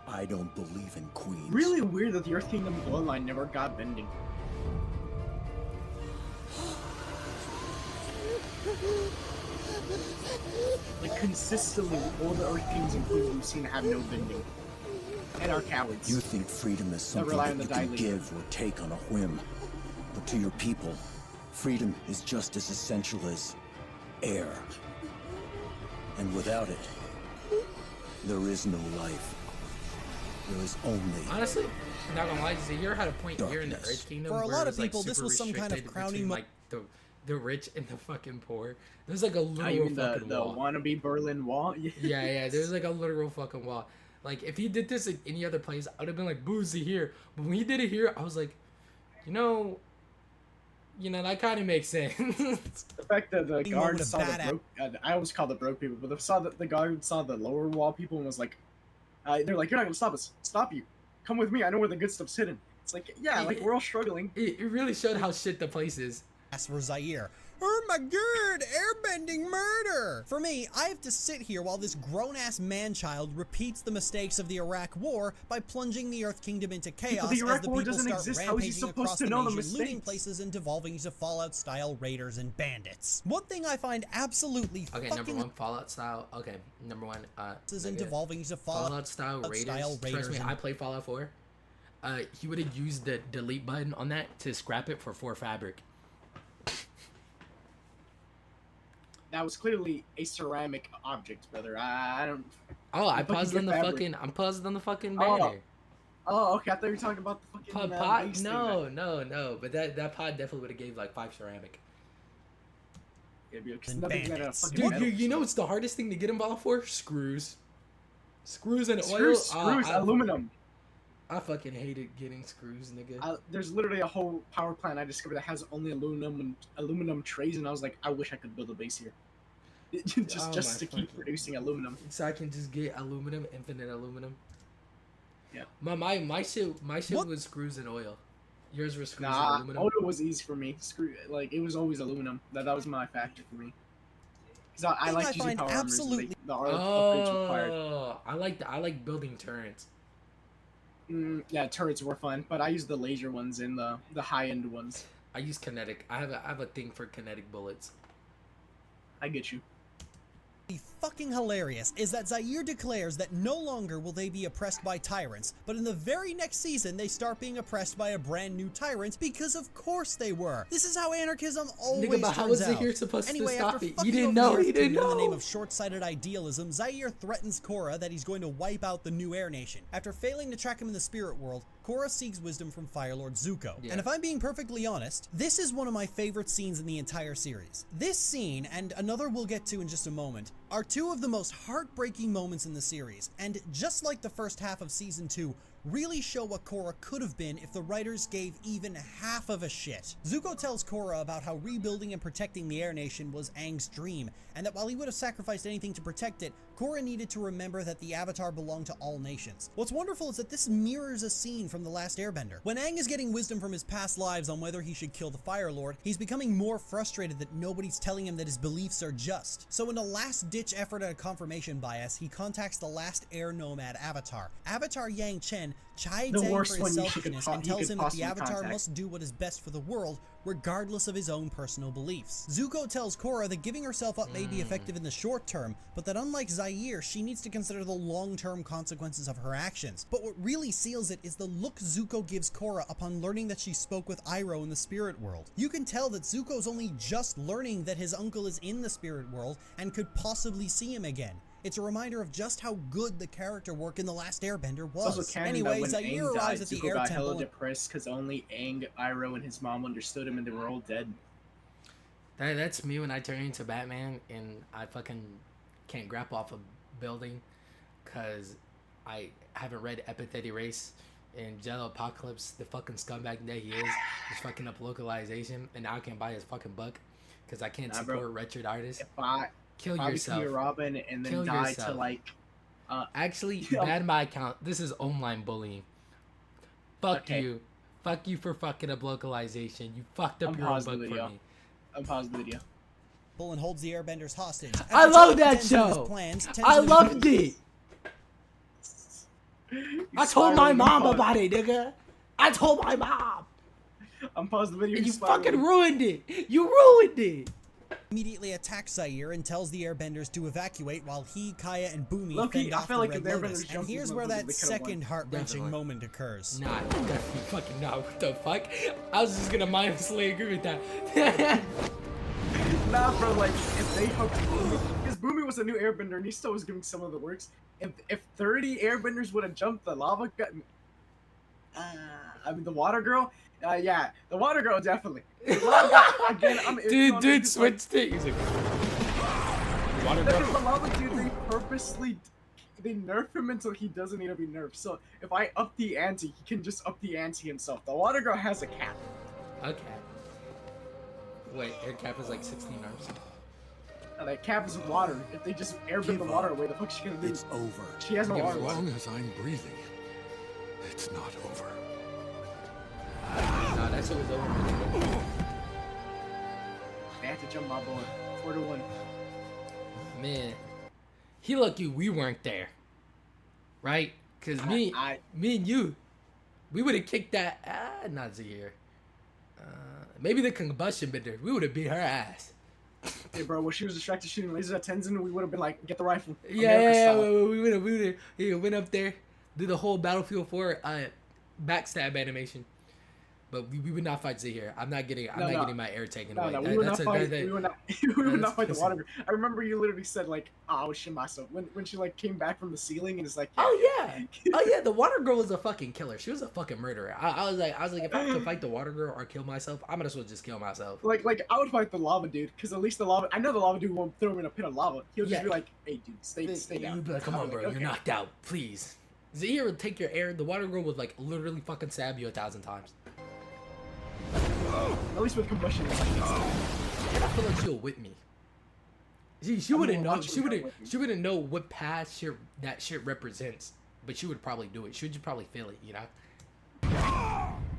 I don't believe in queens. Really weird that the Earth Kingdom bloodline never got bending. Like, consistently, all the Earth Kings and queens we've seen have no bending. And are cowards. You think freedom is something that you can give or take on a whim. But to your people, freedom is just as essential as air. And without it, there is no life. There is only... Honestly, I'm not gonna lie, Zair had a point here in the Earth Kingdom. For a lot of people, this was some kind of crowning... like the rich and the fucking poor. There's like a literal fucking wall. The wannabe Berlin Wall? yeah, there's like a literal fucking wall. Like, if he did this in any other place, I would have been like, boozy here. But when he did it here, I was like, you know, that kind of makes sense. The fact that the guard saw the broke... I always call the broke people, but the guard saw the lower wall people and was like, they're like, you're not going to stop us. Stop you. Come with me. I know where the good stuff's hidden. It's like, yeah, like, we're all struggling. It really showed how shit the place is. for Zaire. Oh my god, airbending murder! For me, I have to sit here while this grown-ass man-child repeats the mistakes of the Iraq War by plunging the Earth Kingdom into chaos the Iraq as the War people doesn't start exist. How is he rampaging supposed across to the know the nation, looting mistakes? places and devolving into Fallout-style raiders and bandits. One thing I find absolutely number one, Fallout style. Okay, number one, and devolving into Fallout style raiders. Trust me, I played Fallout 4. He would have used the delete button on that to scrap it for 4 fabric. That was clearly a ceramic object, brother. I don't. Oh, I paused on the fabric. Fucking. I'm paused on the fucking banner. Oh, okay. I thought you were talking about the fucking pod. No. But that pod definitely would have gave like 5 ceramic. Yeah, Dude, you know what's the hardest thing to get in Fallout 4? Screws and oil. Screws, aluminum. I fucking hated getting screws, nigga. There's literally a whole power plant I discovered that has only aluminum trays, and I was like, I wish I could build a base here. just to keep producing aluminum. So I can just get aluminum, infinite aluminum. Yeah. My shit was screws and oil. Yours were screws and aluminum. Oil was easy for me. It was always aluminum. That was my factor for me. Because I like using power armors. The upgrades required. I like building turrets. Yeah, turrets were fun, but I used the laser ones and the high end ones. I use kinetic. I have a thing for kinetic bullets. I get you. Fucking hilarious is that Zaire declares that no longer will they be oppressed by tyrants, but in the very next season they start being oppressed by a brand new tyrant because of course they were. This is how anarchism always turns out. How was Zaire supposed to stop it? You didn't know. He didn't know. In the name of short-sighted idealism, Zaire threatens Korra that he's going to wipe out the new Air Nation. After failing to track him in the spirit world, Korra seeks wisdom from Fire Lord Zuko. Yeah. And if I'm being perfectly honest, this is one of my favorite scenes in the entire series. This scene, and another we'll get to in just a moment, are two of the most heartbreaking moments in the series, and just like the first half of Season 2, really show what Korra could have been if the writers gave even half of a shit. Zuko tells Korra about how rebuilding and protecting the Air Nation was Aang's dream, and that while he would have sacrificed anything to protect it, Korra needed to remember that the Avatar belonged to all nations. What's wonderful is that this mirrors a scene from The Last Airbender. When Aang is getting wisdom from his past lives on whether he should kill the Fire Lord, he's becoming more frustrated that nobody's telling him that his beliefs are just. So in a last-ditch effort at a confirmation bias, he contacts the last air nomad Avatar. Avatar Yang Chen chides Aang for his selfishness and tells him that the Avatar must do what is best for the world, regardless of his own personal beliefs. Zuko tells Korra that giving herself up may be effective in the short term, but that unlike Zaire, she needs to consider the long-term consequences of her actions. But what really seals it is the look Zuko gives Korra upon learning that she spoke with Iroh in the spirit world. You can tell that Zuko's only just learning that his uncle is in the spirit world and could possibly see him again. It's a reminder of just how good the character work in The Last Airbender was. Anyway, Zaire arrives at the air temple. Zuko got hella depressed because only Aang, Iroh, and his mom understood him, and they were all dead. That's me when I turn into Batman and I fucking can't grab off a building because I haven't read Epithety Race and Jello Apocalypse, the fucking scumbag that he is fucking up localization, and now I can't buy his fucking book because I can't support wretched artists. Kill yourself. Be Robin and then Kill die yourself. to like. Actually, ban my account. This is online bullying. Fuck you for fucking up localization. You fucked up your own book for me. Unpause the video. And holds the Airbenders hostage. I love that show. I loved it. I told my mom about it, nigga. I told my mom. Unpause the video. And you fucking ruined it. You ruined it. Immediately attacks Zaire and tells the Airbenders to evacuate while he, Kaya, and Boomy fend off the Red Lotus. And here's where that second heart-wrenching moment occurs. Nah, fucking nah. What the fuck? I was just gonna mindlessly agree with that. Nah, bro. Like if they hooked Boomy, because Boomy was a new Airbender and he still was giving some of the works. If 30 Airbenders would have jumped the lava, the water girl. Yeah, the water girl definitely. Again, dude switched it. He's like, water girl. The lava dude, they nerf him until he doesn't need to be nerfed. So if I up the ante, he can just up the ante himself. The water girl has a cap. Okay. Wait, her cap is like 16 arms. That cap is water. If they just airbend the water away, the fuck she gonna do? It's over. She has no arms. As long as I'm breathing, it's not over. No, that shit was over. had to jump my boy. 4-1. Man, he lucky we weren't there, right? Cause me and you, we would have kicked that. Not Zahir. Maybe the combustion bender. We would have beat her ass. Hey, bro, when she was distracted shooting lasers at Tenzin, we would have been like, get the rifle. Yeah, we would have went up there, did the whole Battlefield 4 backstab animation. But we would not fight Zahir. I'm not getting my air taken away. We would not fight the water girl. I remember you literally said like, oh, I was shit myself when she like came back from the ceiling and it's like, yeah, the water girl was a fucking killer. She was a fucking murderer. I was like, if I could fight the water girl or kill myself, I might as well just kill myself. Like I would fight the lava dude because at least I know the lava dude won't throw him in a pit of lava. He'll just be like, hey dude, stay down. You'd be like, come on, bro, you're knocked out, please. Zahir would take your air. The water girl would like literally fucking stab you 1,000 times. At least with combustion. And I feel like she'll whip me. She wouldn't know. She wouldn't know what path that shit represents, but she would probably do it. She would just probably feel it, you know.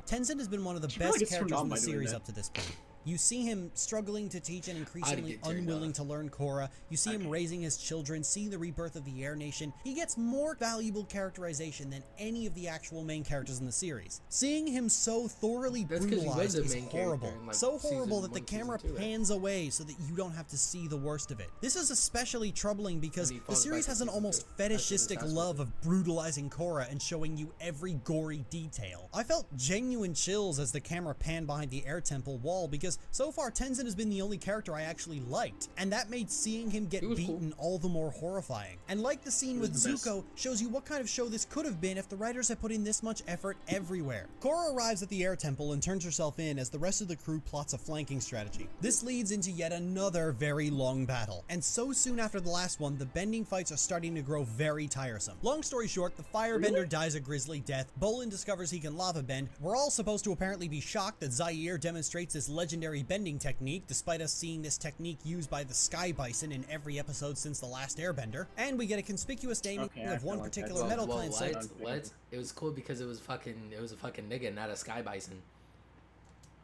Tenzin has been one of the best characters in the series up to this point. You see him struggling to teach and increasingly unwilling to learn Korra. You see him raising his children, seeing the rebirth of the Air Nation. He gets more valuable characterization than any of the actual main characters in the series. Seeing him so thoroughly brutalized is horrible. So horrible that the camera pans away so that you don't have to see the worst of it. This is especially troubling because the series has an almost fetishistic love of brutalizing Korra and showing you every gory detail. I felt genuine chills as the camera panned behind the Air Temple wall because so far Tenzin has been the only character I actually liked, and that made seeing him get beaten all the more horrifying. And like the scene with Zuko, shows you what kind of show this could have been if the writers had put in this much effort everywhere. Korra arrives at the Air Temple and turns herself in as the rest of the crew plots a flanking strategy. This leads into yet another very long battle, and so soon after the last one, the bending fights are starting to grow very tiresome. Long story short, the firebender dies a grisly death, Bolin discovers he can lava bend, we're all supposed to apparently be shocked that Zaire demonstrates this legendary bending technique, despite us seeing this technique used by the Sky Bison in every episode since The Last Airbender, and we get a conspicuous naming of one particular metal clan. What? It was cool because it was a fucking nigga, not a Sky Bison.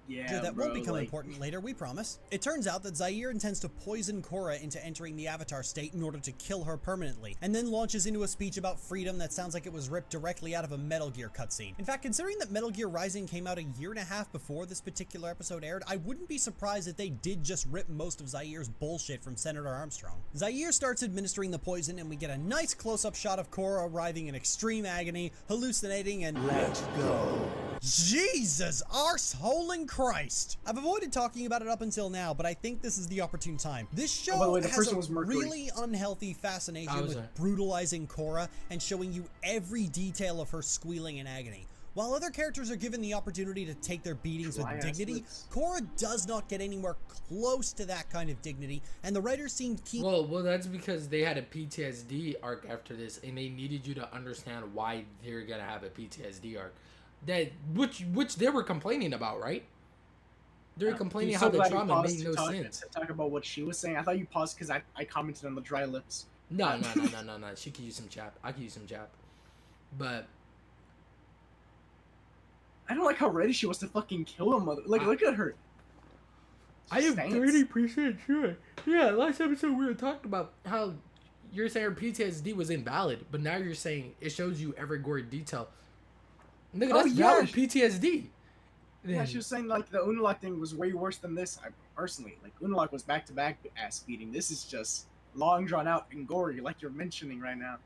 Yeah, that won't become important later, we promise. It turns out that Zaire intends to poison Korra into entering the Avatar state in order to kill her permanently, and then launches into a speech about freedom that sounds like it was ripped directly out of a Metal Gear cutscene. In fact, considering that Metal Gear Rising came out a year and a half before this particular episode aired, I wouldn't be surprised if they did just rip most of Zaire's bullshit from Senator Armstrong. Zaire starts administering the poison, and we get a nice close-up shot of Korra arriving in extreme agony, hallucinating, and let go. Jesus, arse-holing Christ! I've avoided talking about it up until now, but I think this is the opportune time. This show has a really unhealthy fascination with brutalizing Korra and showing you every detail of her squealing in agony. While other characters are given the opportunity to take their beatings with dignity, Korra does not get anywhere close to that kind of dignity, and the writers seemed keen. Well, that's because they had a PTSD arc after this, and they needed you to understand why they're gonna have a PTSD arc. Which they were complaining about, right? They were complaining how the trauma made no sense. To talk about what she was saying. I thought you paused because I commented on the dry lips. No. She could use some chap. I could use some chap. But I don't like how ready she was to fucking kill him. Like, look at her. I am 30% sure. Yeah, last episode we were talking about how you're saying her PTSD was invalid, but now you're saying it shows you every gory detail. Nigga, that's valid PTSD. Yeah, she was saying like the Unalaq thing was way worse than this. Personally, like Unalaq was back-to-back ass beating. This is just long drawn out and gory, like you're mentioning right now.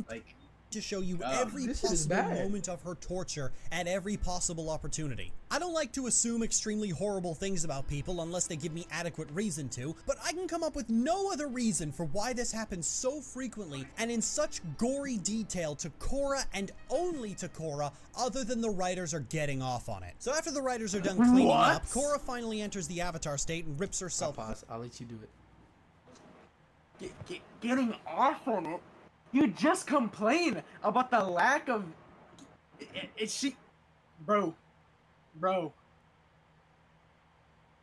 Like to show you every possible moment of her torture at every possible opportunity. I don't like to assume extremely horrible things about people unless they give me adequate reason to, but I can come up with no other reason for why this happens so frequently and in such gory detail to Korra and only to Korra, other than the writers are getting off on it. So after the writers are done cleaning up, Korra finally enters the Avatar state and rips herself. I'll let you do it. Getting off on it? You just complain about the lack of... Bro.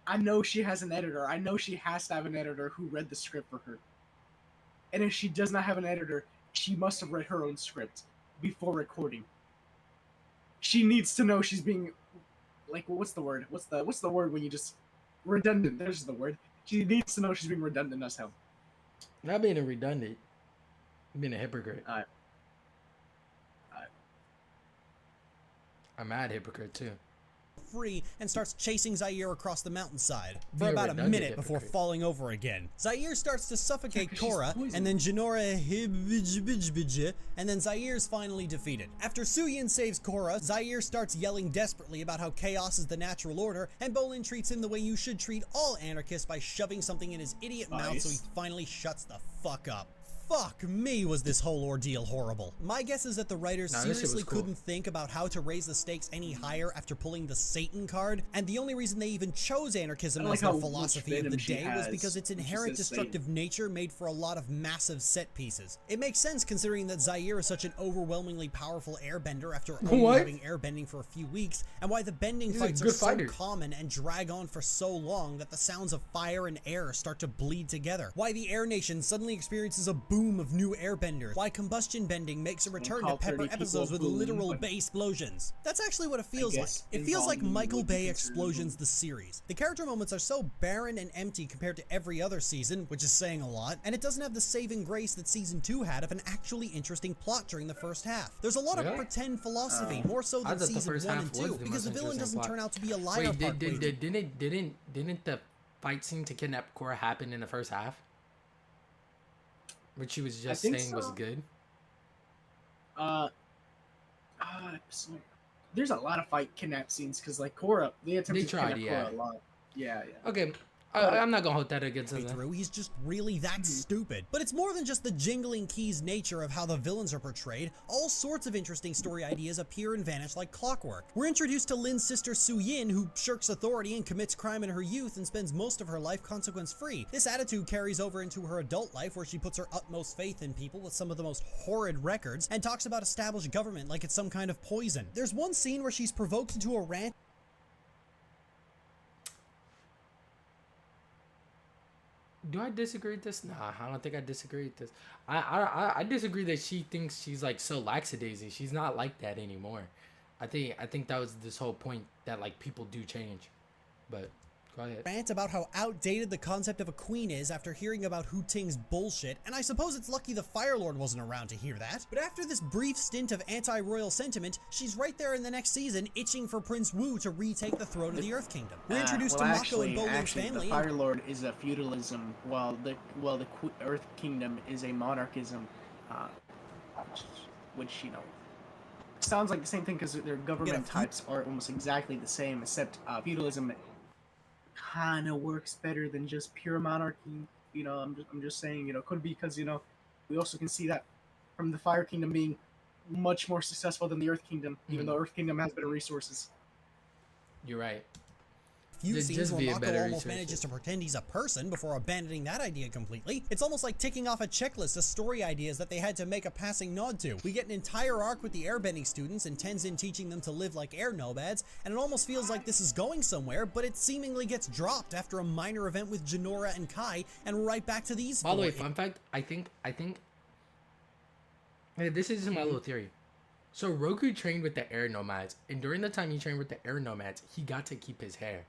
I know she has an editor. I know she has to have an editor who read the script for her. And if she does not have an editor, she must have read her own script before recording. She needs to know she's being... Like, what's the word? What's the word when you just redundant. There's the word. She needs to know she's being redundant as hell. Not being a redundant. Being a hypocrite. I'm mad hypocrite too. Free and starts chasing Zaire across the mountainside for about a minute before falling over again. Zaire starts to suffocate Korra, and then Jinora and then Zaire's finally defeated. After Suyin saves Korra, Zaire starts yelling desperately about how chaos is the natural order, and Bolin treats him the way you should treat all anarchists by shoving something in his idiot mouth so he finally shuts the fuck up. Fuck me, was this whole ordeal horrible. My guess is that the writers seriously couldn't think about how to raise the stakes any higher after pulling the Satan card, and the only reason they even chose anarchism as their philosophy of the day was because its inherent destructive nature made for a lot of massive set pieces. It makes sense considering that Zaire is such an overwhelmingly powerful airbender after only having airbending for a few weeks, and why the bending fights are so common and drag on for so long that the sounds of fire and air start to bleed together. Why the Air Nation suddenly experiences a boom of new airbenders. Why combustion bending makes a return to pepper episodes with literal Bay explosions. That's actually what it feels like. It feels like Michael Bay Explosions the series. The character moments are so barren and empty compared to every other season, which is saying a lot, and it doesn't have the saving grace that season 2 had of an actually interesting plot during the first half. There's a lot of pretend philosophy, more so than season 1 and 2, because the villain doesn't turn out to be a liar. Wait, didn't the fight scene to kidnap Korra happen in the first half? Which she was just saying was good. There's a lot of fight kidnap scenes because like Korra, they attempted to kidnap Korra a lot. Yeah. Okay. I'm not gonna hold that against him. He's just really that stupid. But it's more than just the jingling keys nature of how the villains are portrayed. All sorts of interesting story ideas appear and vanish like clockwork. We're introduced to Lin's sister Suyin, who shirks authority and commits crime in her youth and spends most of her life consequence-free. This attitude carries over into her adult life, where she puts her utmost faith in people with some of the most horrid records and talks about established government like it's some kind of poison. There's one scene where she's provoked into a rant. Do I disagree with this? Nah, I don't think I disagree with this. I disagree that she thinks she's like so lackadaisy. She's not like that anymore. I think that was this whole point that like people do change. But go ahead. Rant about how outdated the concept of a queen is after hearing about Hu Ting's bullshit, and I suppose it's lucky the Fire Lord wasn't around to hear that. But after this brief stint of anti-royal sentiment, she's right there in the next season itching for Prince Wu to retake the throne of the Earth Kingdom. We're introduced to Mako and Bolin's family. The Fire Lord is a feudalism, while the Earth Kingdom is a monarchism, which you know sounds like the same thing because their government types are almost exactly the same, except feudalism kind of works better than just pure monarchy. You know, I'm just saying, you know, could be because, you know, we also can see that from the Fire Kingdom being much more successful than the Earth Kingdom, even though Earth Kingdom has better resources. You're right. Few scenes where Mako almost manages to pretend he's a person before abandoning that idea completely. It's almost like ticking off a checklist of story ideas that they had to make a passing nod to. We get an entire arc with the airbending students and Tenzin teaching them to live like air nomads, and it almost feels like this is going somewhere, but it seemingly gets dropped after a minor event with Jinora and Kai, and right back to these. By the way, fun fact, I think this is my little theory. So Roku trained with the air nomads, and during the time he trained with the air nomads, he got to keep his hair.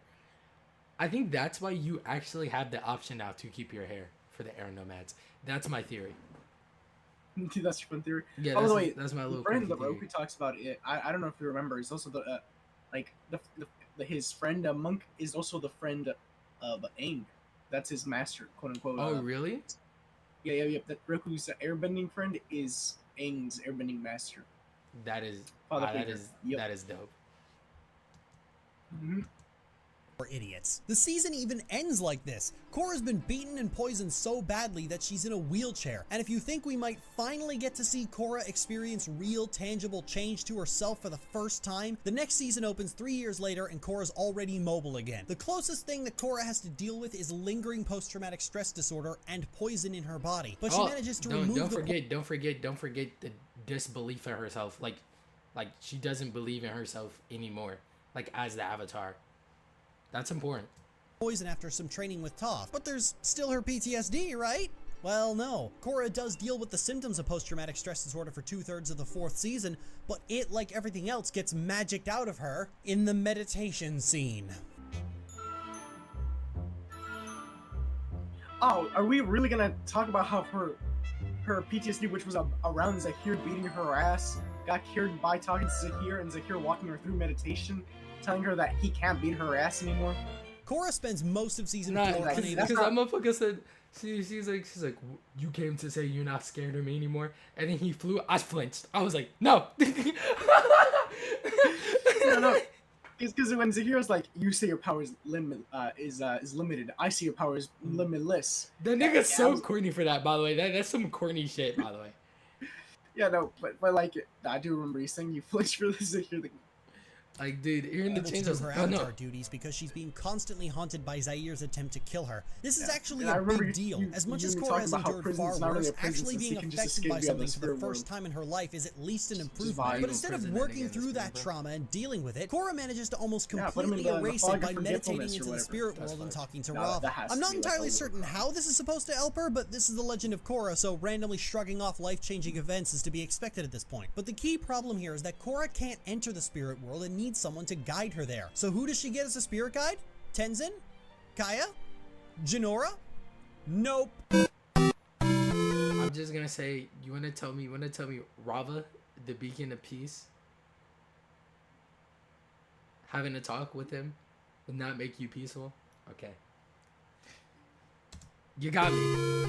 I think that's why you actually have the option now to keep your hair for the air nomads. That's my theory. Dude, that's your fun theory. Yeah, that's my little friend that Roku talks about it. I don't know if you remember. He's also the his friend Monk is also the friend of Aang. That's his master, quote unquote. Oh, really? Yeah. That Roku's airbending friend is Aang's airbending master. That is dope. Mm-hmm. Idiots. The season even ends like this. Korra's been beaten and poisoned so badly that she's in a wheelchair, and if you think we might finally get to see Korra experience real tangible change to herself for the first time, the next season opens 3 years later and Korra's already mobile again. The closest thing that Korra has to deal with is lingering post-traumatic stress disorder and poison in her body, but she manages to remove don't forget the disbelief in herself. Like she doesn't believe in herself anymore, like as the Avatar. That's important. Poison after some training with Toph, but there's still her PTSD, right? Well, no. Korra does deal with the symptoms of post-traumatic stress disorder for 2/3 of the 4th season, but it, like everything else, gets magicked out of her in the meditation scene. Oh, are we really gonna talk about how her PTSD, which was around Zahir beating her ass, got cured by talking to Zahir and Zahir walking her through meditation, telling her that he can't beat her ass anymore? Korra spends most of season 4 because that motherfucker said she's like you came to say you're not scared of me anymore, and then he flew. I flinched. I was like, no. No. Because when Zahir's like, you say your power is limited, I see your power is limitless. That nigga's so corny for that, by the way. That's some corny shit, by the way. Yeah, no, but like, I do remember you saying you flinched for the Zahir thing. Like, dude, hearing the changes her avatar duties because she's being constantly haunted by Zahir's attempt to kill her. This is actually a big deal. As much as Korra has endured far worse, actually being affected by something for the first time in her life is at least an improvement. But instead of working through that trauma and dealing with it, Korra manages to almost completely erase it by meditating into the spirit world and talking to Rava. I'm not entirely certain how this is supposed to help her, but this is the legend of Korra, so randomly shrugging off life-changing events is to be expected at this point. But the key problem here is that Korra can't enter the spirit world and needs someone to guide her there. So who does she get as a spirit guide? Tenzin? Kaya? Jinora? Nope. I'm just gonna say, you wanna tell me Rava, the beacon of peace, having a talk with him would not make you peaceful? Okay. You got me.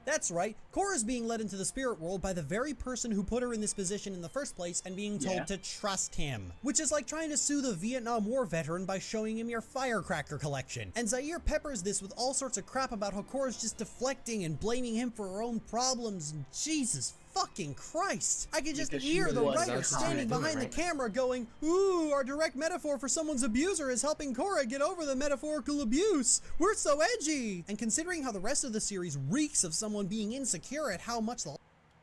That's right, Korra's being led into the spirit world by the very person who put her in this position in the first place and being told to trust him. Which is like trying to sue the Vietnam War veteran by showing him your firecracker collection. And Zahir peppers this with all sorts of crap about how Korra's just deflecting and blaming him for her own problems, and Jesus fucking Christ. I can just hear the writer standing behind the camera going, ooh, our direct metaphor for someone's abuser is helping Korra get over the metaphorical abuse. We're so edgy. And considering how the rest of the series reeks of someone being insecure at how much the...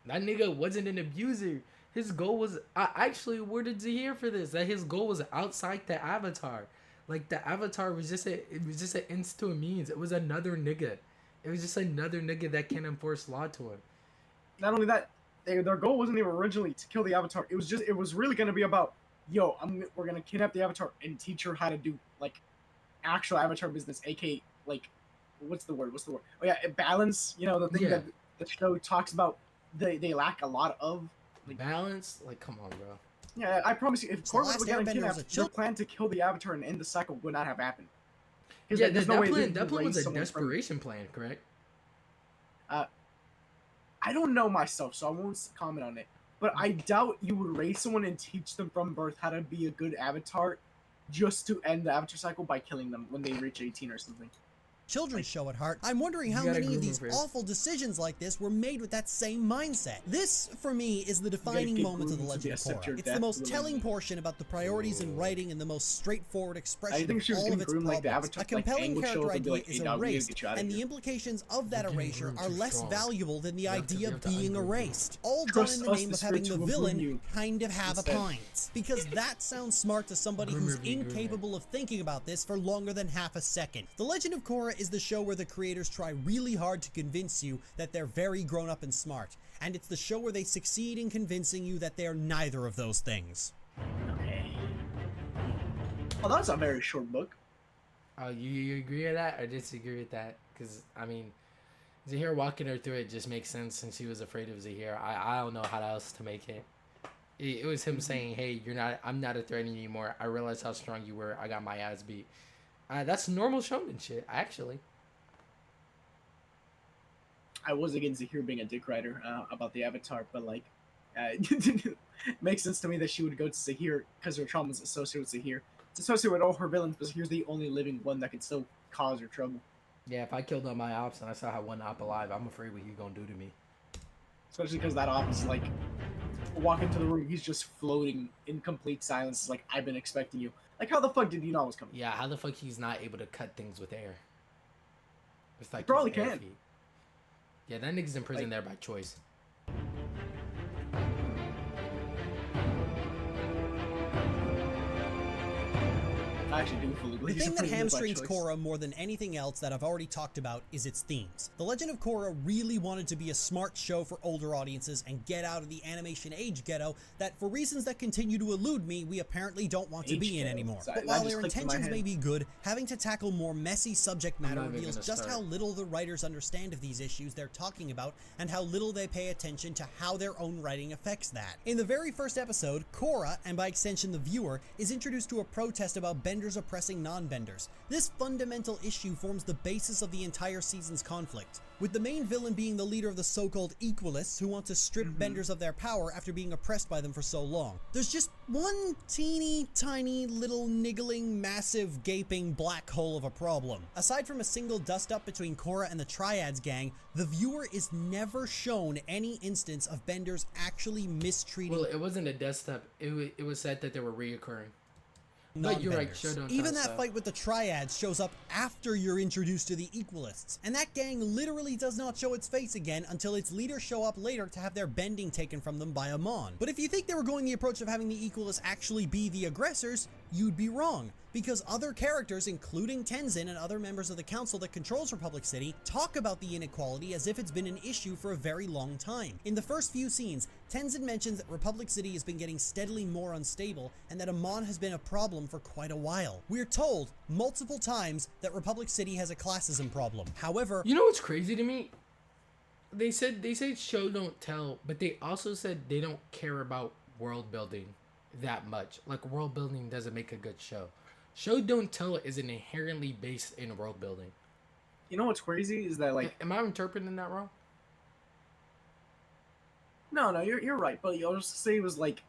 That nigga wasn't an abuser. His goal was... I actually awarded Zahir for this. That his goal was outside the Avatar. Like, the Avatar was just an ends to a means. It was another nigga. It was just another nigga that can enforce law to him. Not only that, their goal wasn't even originally to kill the Avatar. It was really going to be about, yo, we're going to kidnap the Avatar and teach her how to do, like, actual Avatar business, aka, like, what's the word? Oh, yeah, balance, you know, the thing that the show talks about they lack a lot of. Like, balance? Like, come on, bro. Yeah, I promise you, if Korra was getting kidnapped, their plan to kill the Avatar and end the cycle would not have happened. Yeah, that plan was a desperation plan, correct? I don't know myself, so I won't comment on it. But I doubt you would raise someone and teach them from birth how to be a good Avatar just to end the Avatar cycle by killing them when they reach 18 or something. Children's show at heart. I'm wondering how many of these awful decisions like this were made with that same mindset. This, for me, is the defining moment of The Legend of Korra. It's the most telling portion about the priorities in writing and the most straightforward expression of all of its problems. A compelling character idea is erased, and the implications of that erasure are less valuable than the idea of being erased. All done in the name of having the villain kind of have a point. Because that sounds smart to somebody who's incapable of thinking about this for longer than half a second. The Legend of Korra is the show where the creators try really hard to convince you that they're very grown up and smart, and it's the show where they succeed in convincing you that they're neither of those things. Okay. Well, that's a very short book. Oh, you agree with that or disagree with that? Because, I mean, Zahir walking her through it just makes sense since she was afraid of Zahir. I don't know how else to make it. It was him saying, hey, I'm not a threat anymore. I realized how strong you were. I got my ass beat. That's normal shonen shit, actually. I was against Zahir being a dick rider about the Avatar, but like, it makes sense to me that she would go to Zahir because her trauma is associated with Zahir. It's associated with all her villains, but Zahir's the only living one that can still cause her trouble. Yeah, if I killed all my ops and I still have one op alive, I'm afraid what he's gonna do to me. Especially because that op is like, walk into the room, he's just floating in complete silence. It's like, I've been expecting you. Like, how the fuck did you know I was coming? Yeah, how the fuck he's not able to cut things with air? It's like he probably can. Feet. Yeah, that nigga's in prison there by choice. I actually do fully believe the thing that hamstrings Korra more than anything else that I've already talked about is its themes. The Legend of Korra really wanted to be a smart show for older audiences and get out of the animation age ghetto that, for reasons that continue to elude me, we apparently don't want to be in anymore. But while their intentions may be good, having to tackle more messy subject matter reveals just how little the writers understand of these issues they're talking about and how little they pay attention to how their own writing affects that. In the very first episode, Korra, and by extension the viewer, is introduced to a protest about benders oppressing non-benders. This fundamental issue forms the basis of the entire season's conflict, with the main villain being the leader of the so-called equalists who want to strip benders of their power after being oppressed by them for so long. There's just one teeny tiny little niggling massive gaping black hole of a problem. Aside from a single dust-up between Korra and the Triads gang, the viewer is never shown any instance of benders actually mistreating... Well, it wasn't a dust-up. It was said that they were reoccurring. But you're right, show don't even that fight with the Triads shows up after you're introduced to the Equalists, and that gang literally does not show its face again until its leaders show up later to have their bending taken from them by Amon. But if you think they were going the approach of having the Equalists actually be the aggressors, you'd be wrong, because other characters, including Tenzin and other members of the council that controls Republic City, talk about the inequality as if it's been an issue for a very long time. In the first few scenes, Tenzin mentions that Republic City has been getting steadily more unstable and that Amon has been a problem for quite a while. We're told multiple times that Republic City has a classism problem. However, you know what's crazy to me? They said show don't tell, but they also said they don't care about world building that much. Like, world building doesn't make a good show. Show don't tell isn't inherently based in world building. You know what's crazy is that, like, am I interpreting that wrong? No, you're right. But I'll just say it was like,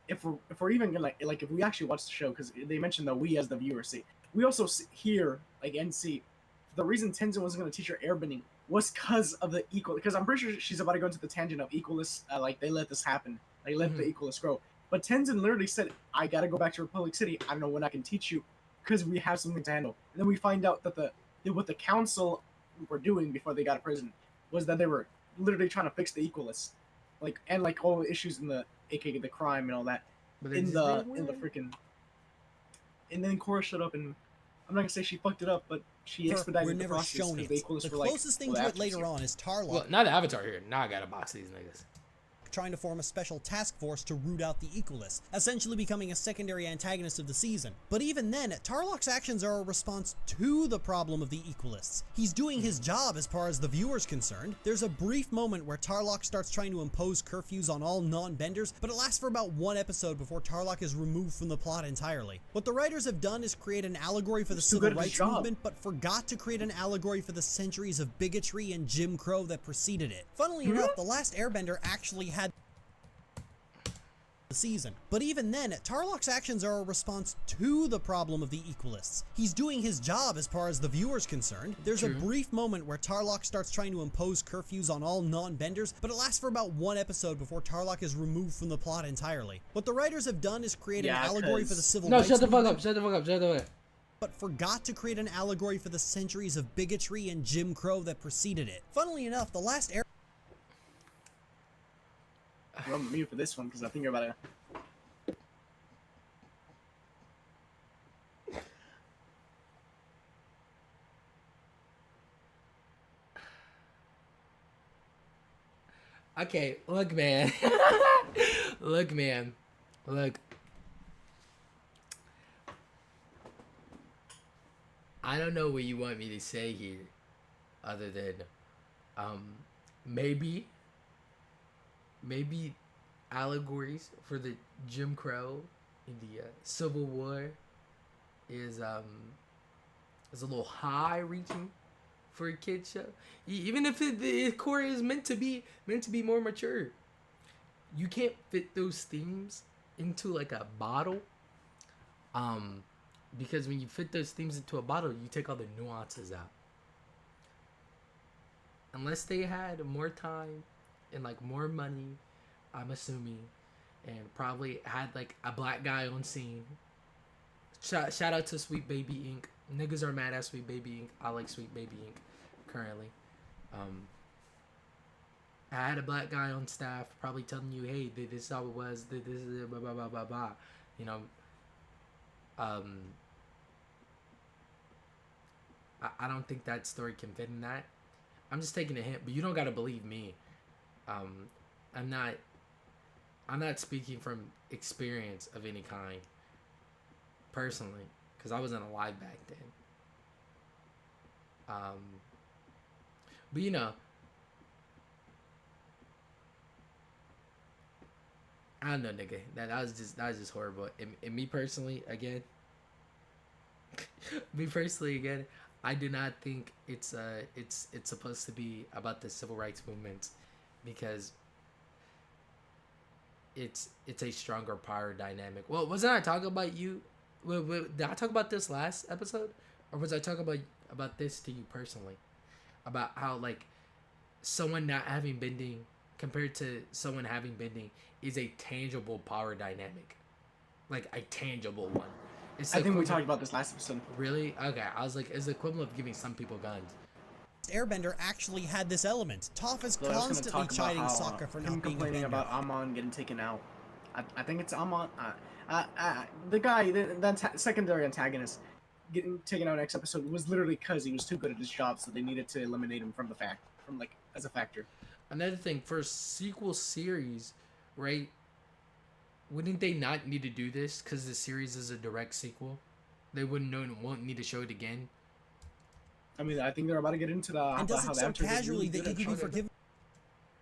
if we're even gonna like if we actually watch the show, because they mentioned that we as the viewer see, we also hear like and see the reason Tenzin wasn't gonna teach her airbending was because of the equal. Because I'm pretty sure she's about to go into the tangent of equalists. Like, they let this happen. They let the equalists grow. But Tenzin literally said, I gotta go back to Republic City. I don't know when I can teach you because we have something to handle. And then we find out that what the council were doing before they got a president was that they were literally trying to fix the equalists. And all the issues in the, aka the crime and all that. But in the freaking... And then Korra showed up and... I'm not gonna say she fucked it up, but she expedited the process. Shown it. The closest thing to it later on is Tarlok. Well, now the Avatar here. Now I gotta box these niggas. Trying to form a special task force to root out the Equalists, essentially becoming a secondary antagonist of the season. But even then, Tarlok's actions are a response to the problem of the Equalists. He's doing his job as far as the viewer's concerned. There's a brief moment where Tarlok starts trying to impose curfews on all non-benders, but it lasts for about one episode before Tarlok is removed from the plot entirely. What the writers have done is create an allegory for the civil rights movement, but forgot to create an allegory for the centuries of bigotry and Jim Crow that preceded it. Funnily enough, The Last Airbender actually had the season. But even then, Tarlok's actions are a response to the problem of the Equalists. He's doing his job as far as the viewer's concerned. There's a brief moment where Tarlok starts trying to impose curfews on all non-benders, but it lasts for about one episode before Tarlok is removed from the plot entirely. What the writers have done is create an allegory for the civil rights movement. Shut the fuck up. But forgot to create an allegory for the centuries of bigotry and Jim Crow that preceded it. Funnily enough, The Last Airbender... I'm mute for this one because I think you're about to. Okay, look, man. Look. I don't know what you want me to say here, other than, maybe allegories for the Jim Crow in the Civil War is a little high reaching for a kid show. Even if Korra is meant to be more mature, you can't fit those themes into like a bottle. Because when you fit those themes into a bottle, you take all the nuances out. Unless they had more time and like more money, I'm assuming, and probably had like a black guy on scene. Shout out to Sweet Baby Inc. Niggas are mad at Sweet Baby Inc. I like Sweet Baby Inc. currently. I had a black guy on staff probably telling you, hey, this is how it was, this is blah blah blah blah blah. You know, I don't think that story can fit in that. I'm just taking a hint, but you don't gotta believe me. I'm not speaking from experience of any kind, personally, because I wasn't alive back then. But you know, I don't know, nigga. That was just horrible. And me personally, again, I do not think it's supposed to be about the civil rights movement, because it's a stronger power dynamic. Well, wasn't I talking about you? Did I talk about this last episode, or was I talking about this to you personally? About how, like, someone not having bending compared to someone having bending is a tangible power dynamic, like a tangible one. I think we talked about this last episode. Really? Okay. I was like, it's the equivalent of giving some people guns. Airbender actually had this element. Toph is constantly chiding Sokka for not being complaining a bender. about Amon getting taken out. I think it's Amon. The guy, the secondary antagonist, getting taken out next episode was literally because he was too good at his job, so they needed to eliminate him from as a factor. Another thing, for a sequel series, right? Wouldn't they not need to do this because the series is a direct sequel? They won't need to show it again. I mean, I think they're about to get into the. And does it so casually that you can be forgiven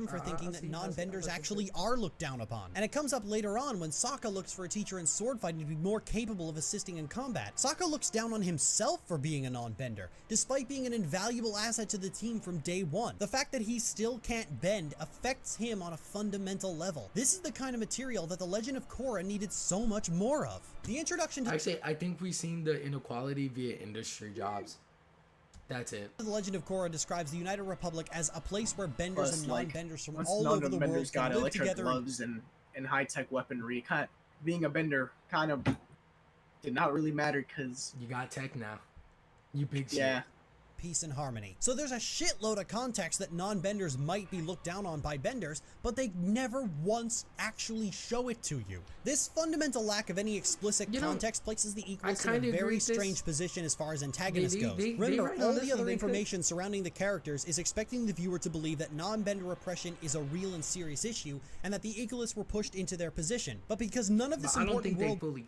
for thinking that non-benders actually are looked down upon. And it comes up later on when Sokka looks for a teacher in sword fighting to be more capable of assisting in combat. Sokka looks down on himself for being a non-bender, despite being an invaluable asset to the team from day one. The fact that he still can't bend affects him on a fundamental level. This is the kind of material that the Legend of Korra needed so much more of. The introduction to... Actually, I think we've seen the inequality via industry jobs. That's it. The Legend of Korra describes the United Republic as a place where benders and non-benders from all over the world can live together. Gloves and high-tech weaponry. Being a bender kind of did not really matter because... You got tech now. You big shit. Yeah. Peace and harmony. So there's a shitload of context that non-benders might be looked down on by benders, but they never once actually show it to you. This fundamental lack of any explicit context places the Equals in a very strange position as far as antagonist goes. Remember, all the other information surrounding the characters is expecting the viewer to believe that non-bender oppression is a real and serious issue, and that the Equalists were pushed into their position. But because none of this important world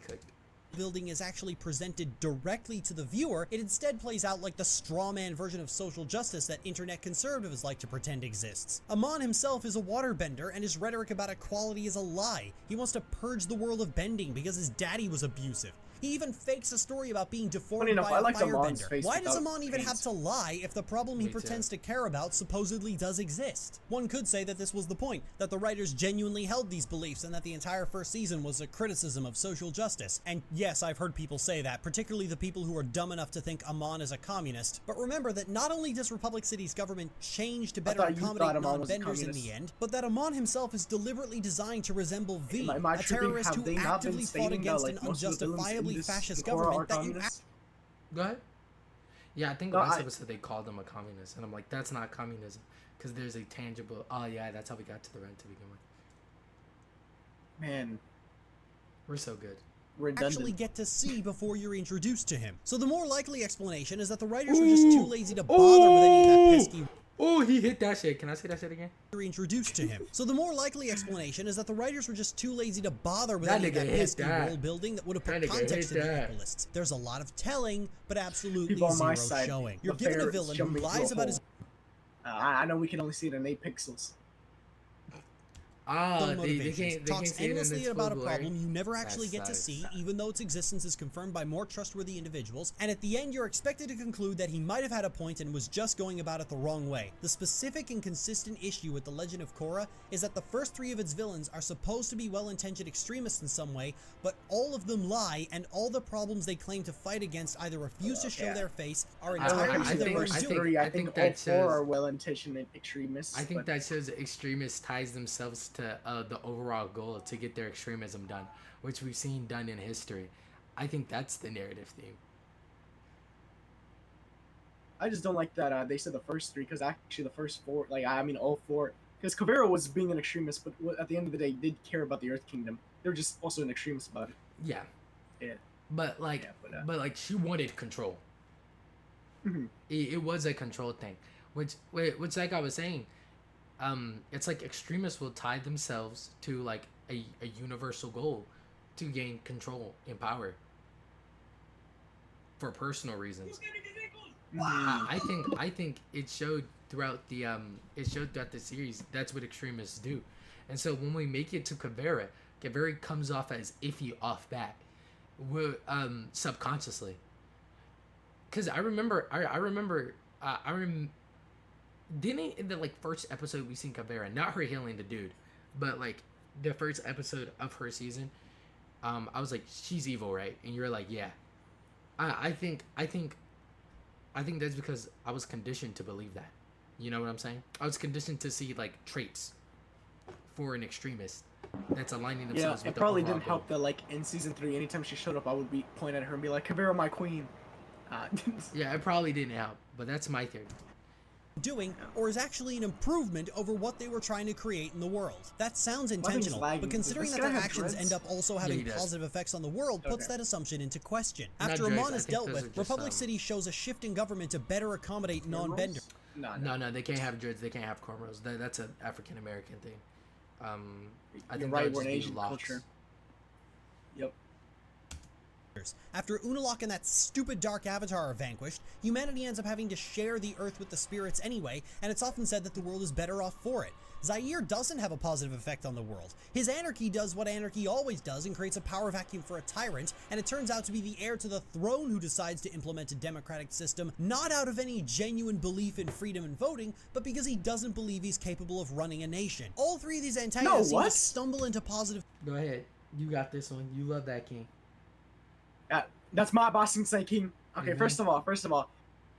building is actually presented directly to the viewer, it instead plays out like the straw man version of social justice that internet conservatives like to pretend exists. Amon himself is a waterbender, and his rhetoric about equality is a lie. He wants to purge the world of bending because his daddy was abusive. He even fakes a story about being deformed by a firebender. Why does Amon even have to lie if the problem he pretends to care about supposedly does exist? One could say that this was the point, that the writers genuinely held these beliefs and that the entire first season was a criticism of social justice. And yes, I've heard people say that, particularly the people who are dumb enough to think Amon is a communist. But remember that not only does Republic City's government change to better accommodate non-benders in the end, but that Amon himself is deliberately designed to resemble V, a terrorist who actively fought against an unjustifiably fascist government that you... Go ahead. Yeah, I think last episode they called him a communist, and I'm like, that's not communism, because there's a tangible... Oh yeah, that's how we got to the rent to begin with. Man. We're so good. Actually get to see before you're introduced to him. So the more likely explanation is that the writers were just too lazy to bother with any of that pesky... Oh, he hit that shit. Can I say that shit again? Introduced to him. So the more likely explanation is that the writers were just too lazy to bother with any of that pesky world building that would have put context in the Equalists. There's a lot of telling, but absolutely zero showing. You're given a villain who lies about his... I know we can only see it in 8 pixels. They talks endlessly about a problem you never actually get to see, even though its existence is confirmed by more trustworthy individuals, and at the end you're expected to conclude that he might have had a point and was just going about it the wrong way. The specific and consistent issue with The Legend of Korra is that the first 3 of its villains are supposed to be well-intentioned extremists in some way, but all of them lie, and all the problems they claim to fight against either refuse to show their face, are entirely to their own doing. I think all 4 are well-intentioned extremists. I think that shows that extremists ties themselves to the overall goal to get their extremism done, which we've seen done in history. I think that's the narrative theme. I just don't like that they said the first 3, because actually the first 4, all 4, because Kavera was being an extremist, but at the end of the day, did care about the Earth Kingdom. They're just also an extremist about it. Yeah. Yeah. But like she wanted control. It was a control thing, which like I was saying, it's like extremists will tie themselves to like a universal goal to gain control and power for personal reasons. I think it showed throughout the series. That's what extremists do, and so when we make it to Kavera comes off as iffy off bat, subconsciously. Because didn't in the like first episode we seen Kavera, not her healing the dude, but like the first episode of her season, I was like, she's evil, right? And you're like, yeah. I think that's because I was conditioned to believe that. You know what I'm saying? I was conditioned to see like traits for an extremist that's aligning themselves with it probably didn't help that like in season 3, anytime she showed up, I would point at her and be like, Kavera, my queen. Yeah, it probably didn't help, but that's my theory. Doing, or is actually an improvement over what they were trying to create in the world. That sounds intentional, but considering that their actions end up also having positive effects on the world puts that assumption into question. After Amon is dealt with, Republic City shows a shift in government to better accommodate non-benders. No, they can't have dreads, they can't have cornrows. That's an African American thing. I think right, we're an Asian culture. Yep. After Unalaq and that stupid dark avatar are vanquished, humanity ends up having to share the earth with the spirits anyway, and it's often said that the world is better off for it. Zaire doesn't have a positive effect on the world. His anarchy does what anarchy always does and creates a power vacuum for a tyrant, and it turns out to be the heir to the throne who decides to implement a democratic system, not out of any genuine belief in freedom and voting, but because he doesn't believe he's capable of running a nation. All three of these antagonists seem to stumble into positive... Go ahead. You got this one. You love that, King. That's my boss inside King. Okay, first of all,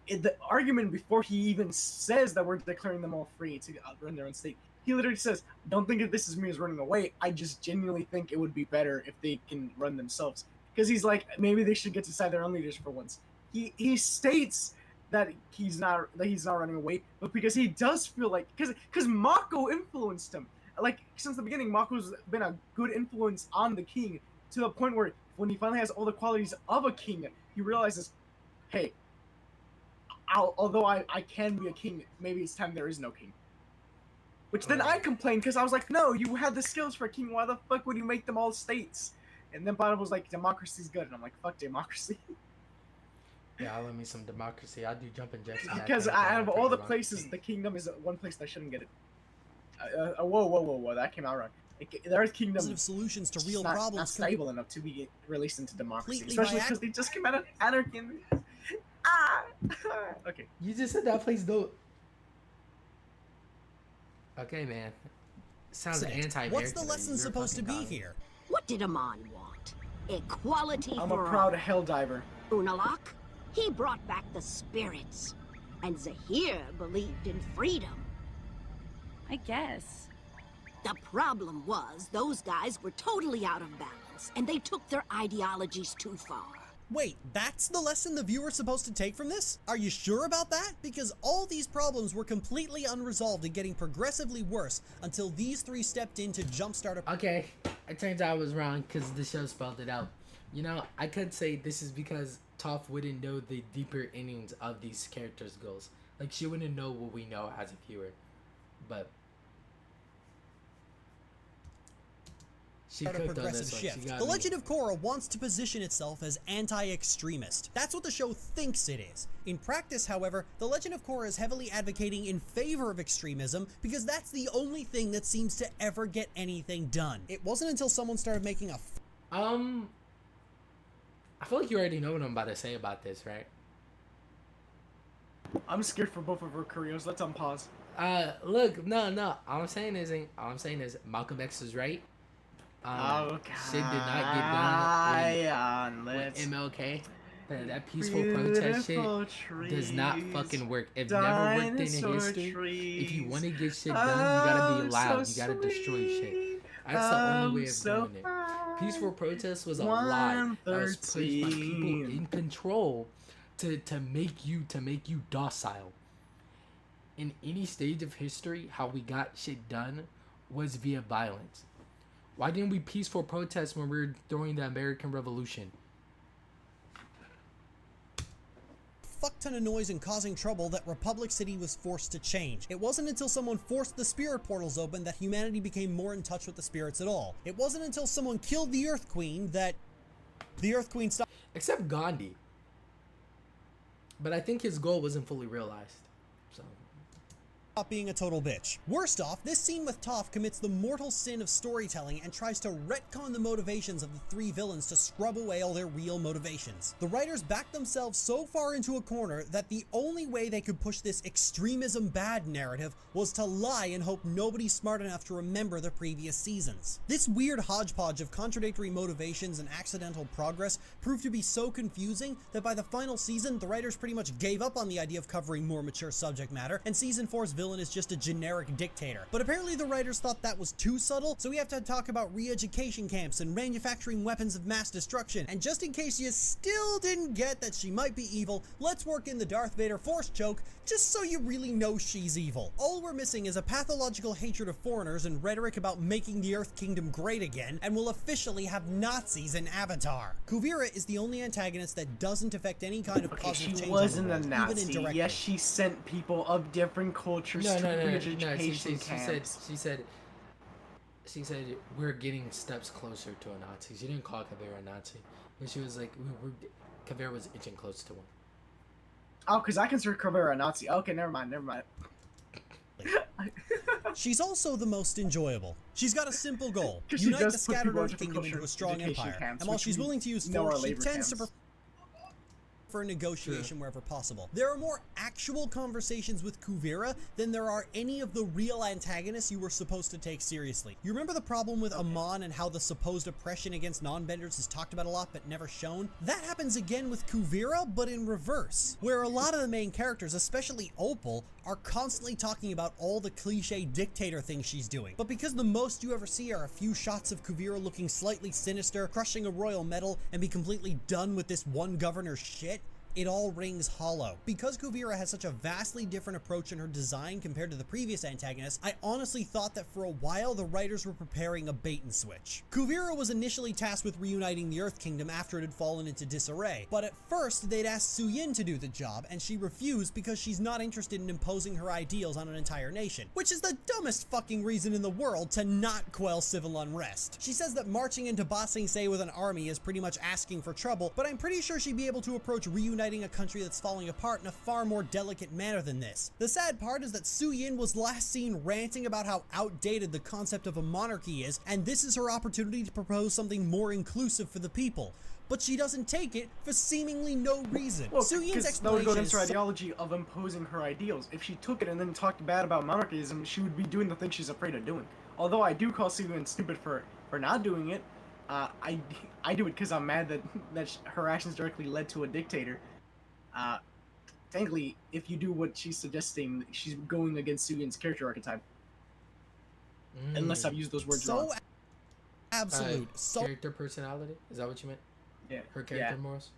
the argument before he even says that we're declaring them all free to run their own state, he literally says, don't think of this as me as running away. I just genuinely think it would be better if they can run themselves. Because he's like, maybe they should get to decide their own leaders for once. He states that he's not running away, but because he does feel like, because Mako influenced him. Like, since the beginning, Mako's been a good influence on the king, to the point where when he finally has all the qualities of a king, he realizes, hey, although I can be a king, maybe it's time there is no king. Which then I complained, because I was like, no, you had the skills for a king, why the fuck would you make them all states? And then Bottom was like, democracy's good, and I'm like, fuck democracy. Yeah, I love me some democracy. I do jumping jacks. Because out of all the places, the kingdom is one place that shouldn't get it. Whoa, that came out wrong. Their kingdom positive solutions to real problems not stable enough to be released into democracy, especially because they just came out of anarchy. Okay. You just said that place though. Okay, man. Sounds anti-American. What's the lesson supposed to be here? What did Amon want? Equality I'm for a proud all. Helldiver. Unalaq, he brought back the spirits, and Zahir believed in freedom. I guess. The problem was, those guys were totally out of balance, and they took their ideologies too far. Wait, that's the lesson the viewer's supposed to take from this? Are you sure about that? Because all these problems were completely unresolved and getting progressively worse until these three stepped in to jumpstart a... Okay, it turns out I was wrong because the show spelled it out. You know, I could say this is because Toph wouldn't know the deeper innings of these characters' goals. Like, she wouldn't know what we know as a viewer. But... a progressive shift. The Legend of Korra wants to position itself as anti-extremist. That's what the show thinks it is. In practice, however, The Legend of Korra is heavily advocating in favor of extremism because that's the only thing that seems to ever get anything done. It wasn't until someone started making a I feel like you already know what I'm about to say about this, right? I'm scared for both of her careers. Let's unpause. Look, no. All I'm saying is Malcolm X is right. Shit did not get done with MLK. That peaceful protest shit does not fucking work. It never worked in history. If you want to get shit done, you gotta be loud. You gotta destroy shit. That's the only way of doing it. Peaceful protest was a lie that was pushed by people in control to make you docile. In any stage of history, how we got shit done was via violence. Why didn't we peaceful protest when we were during the American Revolution? fuck ton of noise and causing trouble that Republic City was forced to change. It wasn't until someone forced the spirit portals open that humanity became more in touch with the spirits at all. It wasn't until someone killed the Earth Queen that the Earth Queen stopped. Except Gandhi. But I think his goal wasn't fully realized. So. Being a total bitch. Worst off, this scene with Toph commits the mortal sin of storytelling and tries to retcon the motivations of the three villains to scrub away all their real motivations. The writers backed themselves so far into a corner that the only way they could push this extremism bad narrative was to lie and hope nobody's smart enough to remember the previous seasons. This weird hodgepodge of contradictory motivations and accidental progress proved to be so confusing that by the final season, the writers pretty much gave up on the idea of covering more mature subject matter, and season 4's villain is just a generic dictator. But apparently the writers thought that was too subtle, so we have to talk about re-education camps and manufacturing weapons of mass destruction. And just in case you still didn't get that she might be evil, let's work in the Darth Vader force choke just so you really know she's evil. All we're missing is a pathological hatred of foreigners and rhetoric about making the Earth Kingdom great again, and we'll officially have Nazis in Avatar. Kuvira is the only antagonist that doesn't affect any kind of positive change. She wasn't a Nazi. Yes, she sent people of different cultures to re-education camps. She said we're getting steps closer to a Nazi. She didn't call Kuvira a Nazi, but she was like, Kuvira was inching close to one. Oh, because I consider Kuvira a Nazi. Okay, never mind. She's also the most enjoyable. She's got a simple goal: unite the scattered Earth Kingdom into a strong empire. And while she's willing to use force, she tends to prefer for negotiation wherever possible. There are more actual conversations with Kuvira than there are any of the real antagonists you were supposed to take seriously. You remember the problem with Amon and how the supposed oppression against non-benders is talked about a lot but never shown? That happens again with Kuvira, but in reverse, where a lot of the main characters, especially Opal, are constantly talking about all the cliche dictator things she's doing. But because the most you ever see are a few shots of Kuvira looking slightly sinister, crushing a royal medal, and be completely done with this one governor's shit, it all rings hollow. Because Kuvira has such a vastly different approach in her design compared to the previous antagonists, I honestly thought that for a while the writers were preparing a bait and switch. Kuvira was initially tasked with reuniting the Earth Kingdom after it had fallen into disarray, but at first they'd asked Suyin to do the job, and she refused because she's not interested in imposing her ideals on an entire nation, which is the dumbest fucking reason in the world to not quell civil unrest. She says that marching into Ba Sing Se with an army is pretty much asking for trouble, but I'm pretty sure she'd be able to approach reuniting a country that's falling apart in a far more delicate manner than this. The sad part is that Suyin was last seen ranting about how outdated the concept of a monarchy is, and this is her opportunity to propose something more inclusive for the people. But she doesn't take it for seemingly no reason. Well, Suyin's explanation that would go against her ideology of imposing her ideals. If she took it and then talked bad about monarchism, she would be doing the thing she's afraid of doing. Although I do call Suyin stupid for not doing it, I do it because I'm mad that her actions directly led to a dictator. Technically, if you do what she's suggesting, she's going against Suyin's character archetype. Unless I've used those words wrong. Absolute. Character personality? Is that what you meant? Yeah. Her character morals?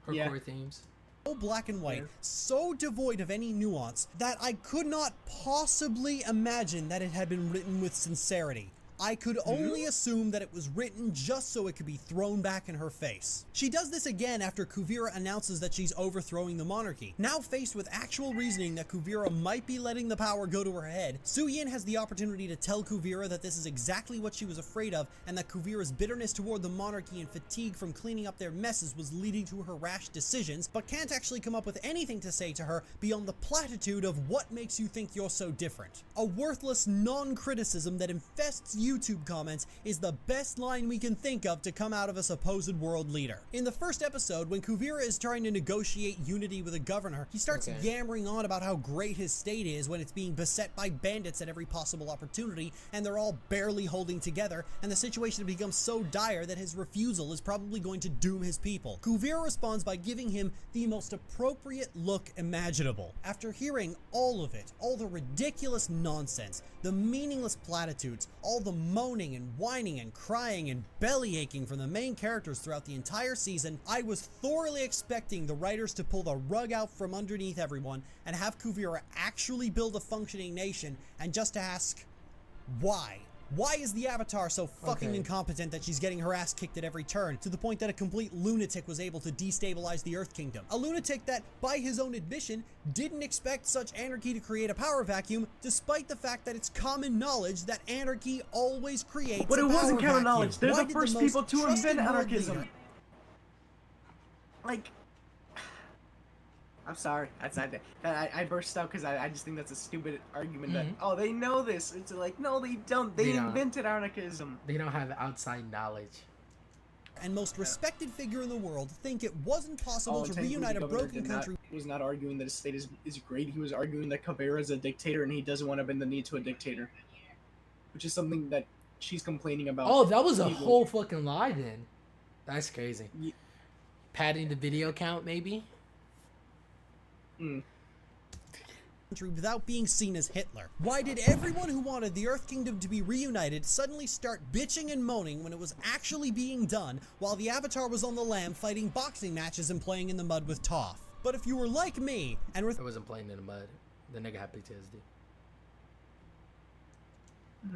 Her core themes? So black and white, so devoid of any nuance, that I could not possibly imagine that it had been written with sincerity. I could only assume that it was written just so it could be thrown back in her face. She does this again after Kuvira announces that she's overthrowing the monarchy. Now faced with actual reasoning that Kuvira might be letting the power go to her head, Suyin has the opportunity to tell Kuvira that this is exactly what she was afraid of, and that Kuvira's bitterness toward the monarchy and fatigue from cleaning up their messes was leading to her rash decisions, but can't actually come up with anything to say to her beyond the platitude of "what makes you think you're so different?" A worthless non-criticism that infests YouTube comments is the best line we can think of to come out of a supposed world leader. In the first episode, when Kuvira is trying to negotiate unity with a governor, he starts yammering on about how great his state is when it's being beset by bandits at every possible opportunity, and they're all barely holding together, and the situation becomes so dire that his refusal is probably going to doom his people. Kuvira responds by giving him the most appropriate look imaginable. After hearing all of it, all the ridiculous nonsense, the meaningless platitudes, all the moaning and whining and crying and belly aching from the main characters throughout the entire season, I was thoroughly expecting the writers to pull the rug out from underneath everyone and have Kuvira actually build a functioning nation, and just ask, why? Why is the Avatar so fucking incompetent that she's getting her ass kicked at every turn, to the point that a complete lunatic was able to destabilize the Earth Kingdom? A lunatic that, by his own admission, didn't expect such anarchy to create a power vacuum, despite the fact that it's common knowledge that anarchy always creates a power vacuum. But it wasn't common knowledge. They're the first people to invent anarchism. Like, I'm sorry. I burst out because I just think that's a stupid argument that, oh, they know this. It's like, no, they don't. They invented anarchism. They don't have outside knowledge. And most respected figure in the world think it wasn't possible to reunite a broken country. He was not arguing that his state is great. He was arguing that Cabrera is a dictator and he doesn't want to bend the knee to a dictator. Which is something that she's complaining about. Oh, that was a whole fucking lie then. That's crazy. Yeah. Padding the video count, maybe? Without being seen as Hitler. Why did everyone who wanted the Earth Kingdom to be reunited suddenly start bitching and moaning when it was actually being done, while the Avatar was on the lam fighting boxing matches and playing in the mud with Toph? But if you were like me and were I wasn't playing in the mud. The nigga had PTSD.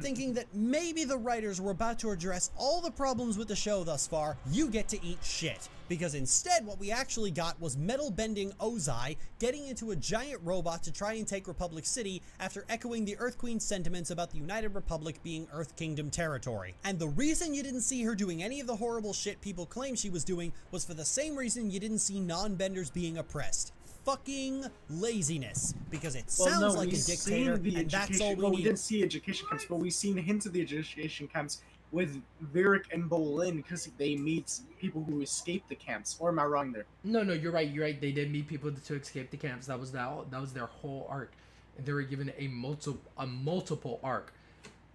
Thinking that maybe the writers were about to address all the problems with the show thus far, you get to eat shit. Because instead what we actually got was metal-bending Ozai getting into a giant robot to try and take Republic City after echoing the Earth Queen's sentiments about the United Republic being Earth Kingdom territory. And the reason you didn't see her doing any of the horrible shit people claim she was doing was for the same reason you didn't see non-benders being oppressed. Fucking laziness, because it sounds like a dictator, and that's all we need. Well, we didn't see education camps, but we've seen hints of the education camps with Virik and Bolin, because they meet people who escaped the camps. Or am I wrong there? No, you're right. They did meet people to escape the camps. That was their whole arc, and they were given a multiple arc.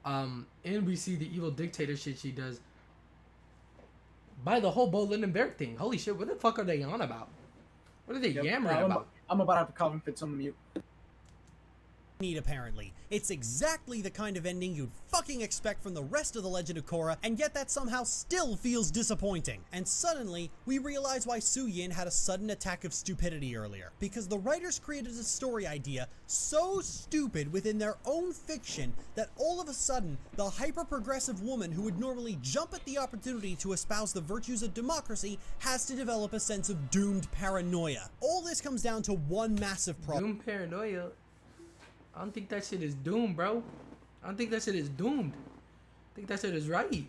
And we see the evil dictator shit she does by the whole Bolin and Virik thing. Holy shit, what the fuck are they on about? What are they yammering about? I'm about to have a coughing fit, so I'm mute. Apparently. It's exactly the kind of ending you'd fucking expect from the rest of The Legend of Korra, and yet that somehow still feels disappointing. And suddenly, we realize why Suyin had a sudden attack of stupidity earlier. Because the writers created a story idea so stupid within their own fiction that all of a sudden, the hyper-progressive woman who would normally jump at the opportunity to espouse the virtues of democracy has to develop a sense of doomed paranoia. All this comes down to one massive problem. Doomed paranoia? I don't think that shit is doomed, bro. I don't think that shit is doomed. I think that shit is right.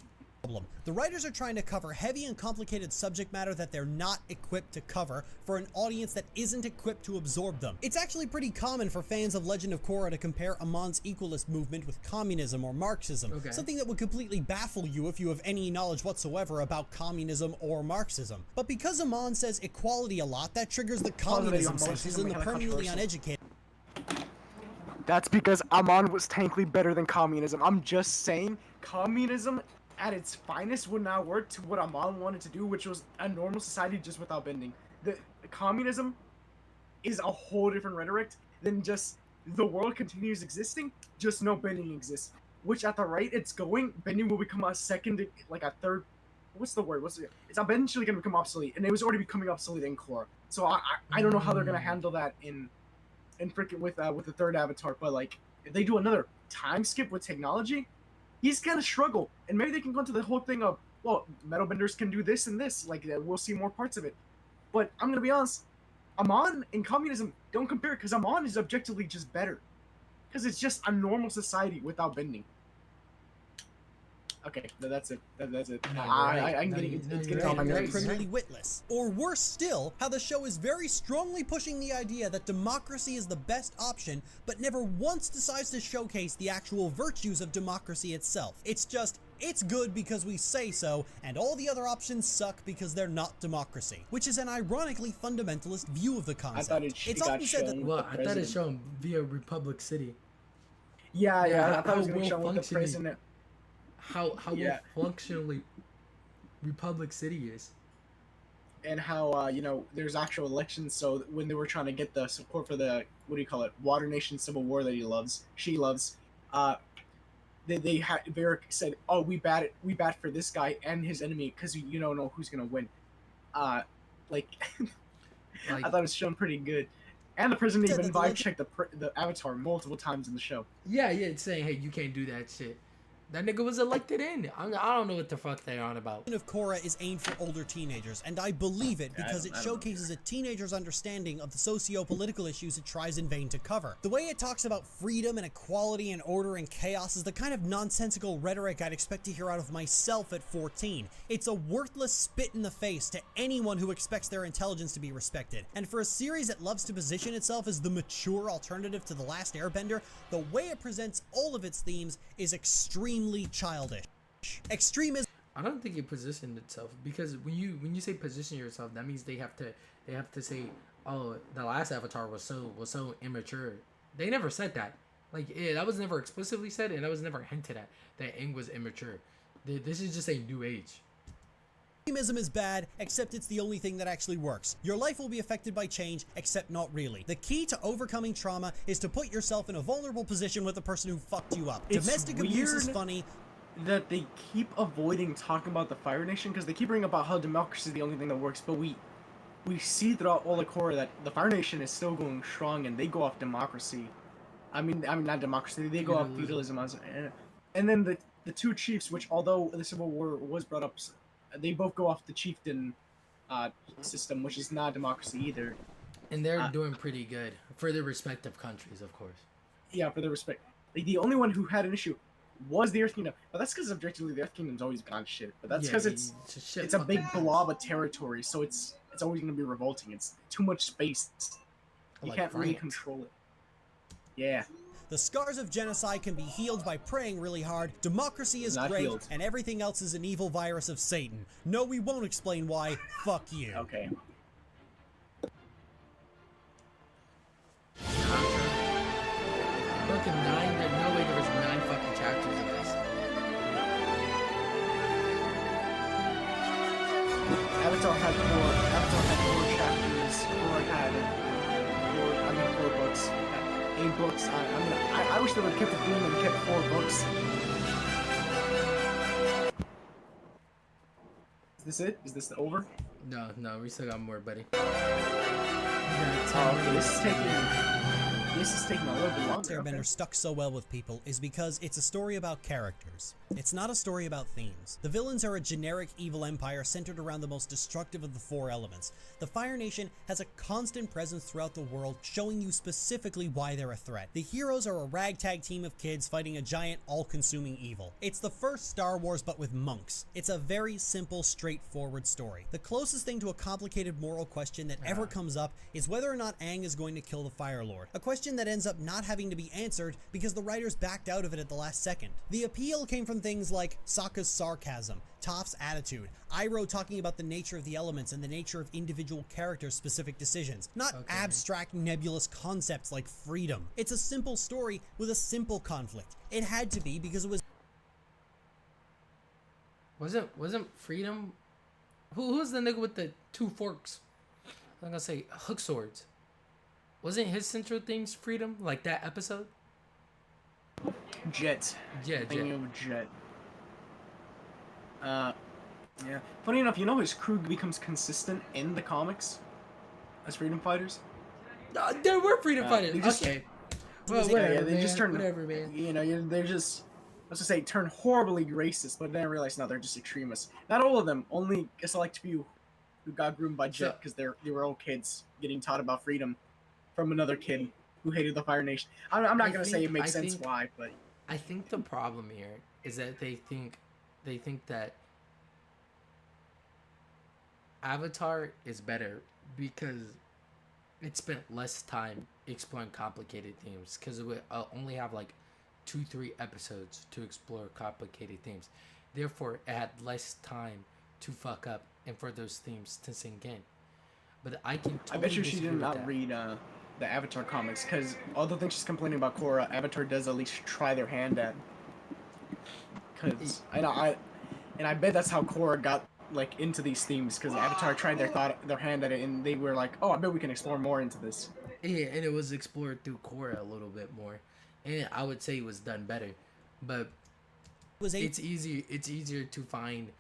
The writers are trying to cover heavy and complicated subject matter that they're not equipped to cover for an audience that isn't equipped to absorb them. It's actually pretty common for fans of Legend of Korra to compare Amon's equalist movement with communism or Marxism, something that would completely baffle you if you have any knowledge whatsoever about communism or Marxism. But because Amon says equality a lot, that triggers the communism senses in the permanently uneducated. That's because Amon was technically better than communism. I'm just saying, communism at its finest would not work to what Amon wanted to do, which was a normal society just without bending. The communism is a whole different rhetoric than just the world continues existing, just no bending exists. Which at the rate it's going, bending will become a second, like a third, what's the word? It's eventually going to become obsolete, and it was already becoming obsolete in Korra. So I don't know how they're going to handle that in freaking with the third Avatar, but like if they do another time skip with technology, he's gonna struggle, and maybe they can go into the whole thing of, well, metal benders can do this and this, like we'll see more parts of it. But I'm gonna be honest, Amon and communism don't compare, because Amon is objectively just better, because it's just a normal society without bending. Okay, that's it. That's it. I'm getting on my nerves. Criminally witless. Or worse still, how the show is very strongly pushing the idea that democracy is the best option, but never once decides to showcase the actual virtues of democracy itself. It's just, it's good because we say so, and all the other options suck because they're not democracy. Which is an ironically fundamentalist view of the concept. I thought it's often said that. Well, I thought it's shown via Republic City. Yeah, I thought it was going to show with the president. How functionally Republic City is, and how there's actual elections. So when they were trying to get the support for the Water Nation Civil War that she loves, Virik said, "Oh, we bat for this guy and his enemy because you don't know who's gonna win." I thought it was shown pretty good, and the president even vibe checked the Avatar multiple times in the show. Yeah, it's saying, "Hey, you can't do that shit." That nigga was elected in. I don't know what the fuck they're on about. Of Korra is aimed for older teenagers, and I believe it because it showcases a teenager's understanding of the socio-political issues it tries in vain to cover. The way it talks about freedom and equality and order and chaos is the kind of nonsensical rhetoric I'd expect to hear out of myself at 14. It's a worthless spit in the face to anyone who expects their intelligence to be respected. And for a series that loves to position itself as the mature alternative to The Last Airbender, the way it presents all of its themes is extremely childish. Extremism. I don't think it positioned itself, because when you say position yourself, that means they have to say, oh, the last Avatar was so immature. They never said that. Like, that was never explicitly said, and that was never hinted at that Aang was immature. This is just a new age. Extremism is bad, except it's the only thing that actually works. Your life will be affected by change, except not really. The key to overcoming trauma is to put yourself in a vulnerable position with the person who fucked you up. It's Domestic abuse is funny. That they keep avoiding talking about the Fire Nation, because they keep bringing about how democracy is the only thing that works, but we see throughout all the Korra that the Fire Nation is still going strong, and they go off democracy. I mean not democracy, they go off feudalism. And then the two chiefs, which although the Civil War was brought up, they both go off the chieftain system, which is not democracy either. And they're doing pretty good for their respective countries, of course. Yeah, for their respect. Like, the only one who had an issue was the Earth Kingdom, but that's because objectively the Earth Kingdom's always gone shit. But that's because it's a big blob of territory, so it's always going to be revolting. It's too much space. You can't really control it. Yeah. The scars of genocide can be healed by praying really hard. Democracy is great, and everything else is an evil virus of Satan. No, we won't explain why. Fuck you. Okay. Fucking 9, there's no way there was 9 fucking chapters of this. Avatar had 4 chapters. Korra had 4 books. 8 books. I wish they would have kept the theme and kept 4 books. Is this it? Is this the over? No, we still got more, buddy. This is taking a little bit longer. Airbender stuck so well with people is because it's a story about characters. It's not a story about themes. The villains are a generic evil empire centered around the most destructive of the 4 elements. The Fire Nation has a constant presence throughout the world, showing you specifically why they're a threat. The heroes are a ragtag team of kids fighting a giant, all-consuming evil. It's the first Star Wars but with monks. It's a very simple, straightforward story. The closest thing to a complicated moral question that ever comes up is whether or not Aang is going to kill the Fire Lord. A question that ends up not having to be answered because the writers backed out of it at the last second. The appeal came from things like Sokka's sarcasm, Toph's attitude, Iroh talking about the nature of the elements and the nature of individual characters' specific decisions, not abstract nebulous concepts like freedom. It's a simple story with a simple conflict. It had to be because it wasn't freedom? Who's the nigga with the 2 forks? I'm gonna say hook swords. Wasn't his central things freedom, like that episode? Jet. Jet. Yeah. Funny enough, you know his crew becomes consistent in the comics as freedom fighters? There were freedom fighters. Okay. Well, whatever, they just turn. Whatever, man. You know, they're just. Let's just say turn horribly racist, but then I realized no, they're just extremists. Not all of them. Only a select few who got groomed by Jet because they were all kids getting taught about freedom from another kid who hated the Fire Nation. I'm not gonna say it makes sense why, but I think the problem here is that they think that Avatar is better because it spent less time exploring complicated themes, because it would only have like 2-3 episodes to explore complicated themes. Therefore, it had less time to fuck up and for those themes to sink in. But I can totally I bet you she did not read the Avatar comics, because all the things she's complaining about Korra, Avatar does at least try their hand at. Because I bet that's how Korra got like into these themes, because Avatar tried their hand at it, and they were like, oh, I bet we can explore more into this. Yeah, and it was explored through Korra a little bit more, and I would say it was done better. But it's easier to find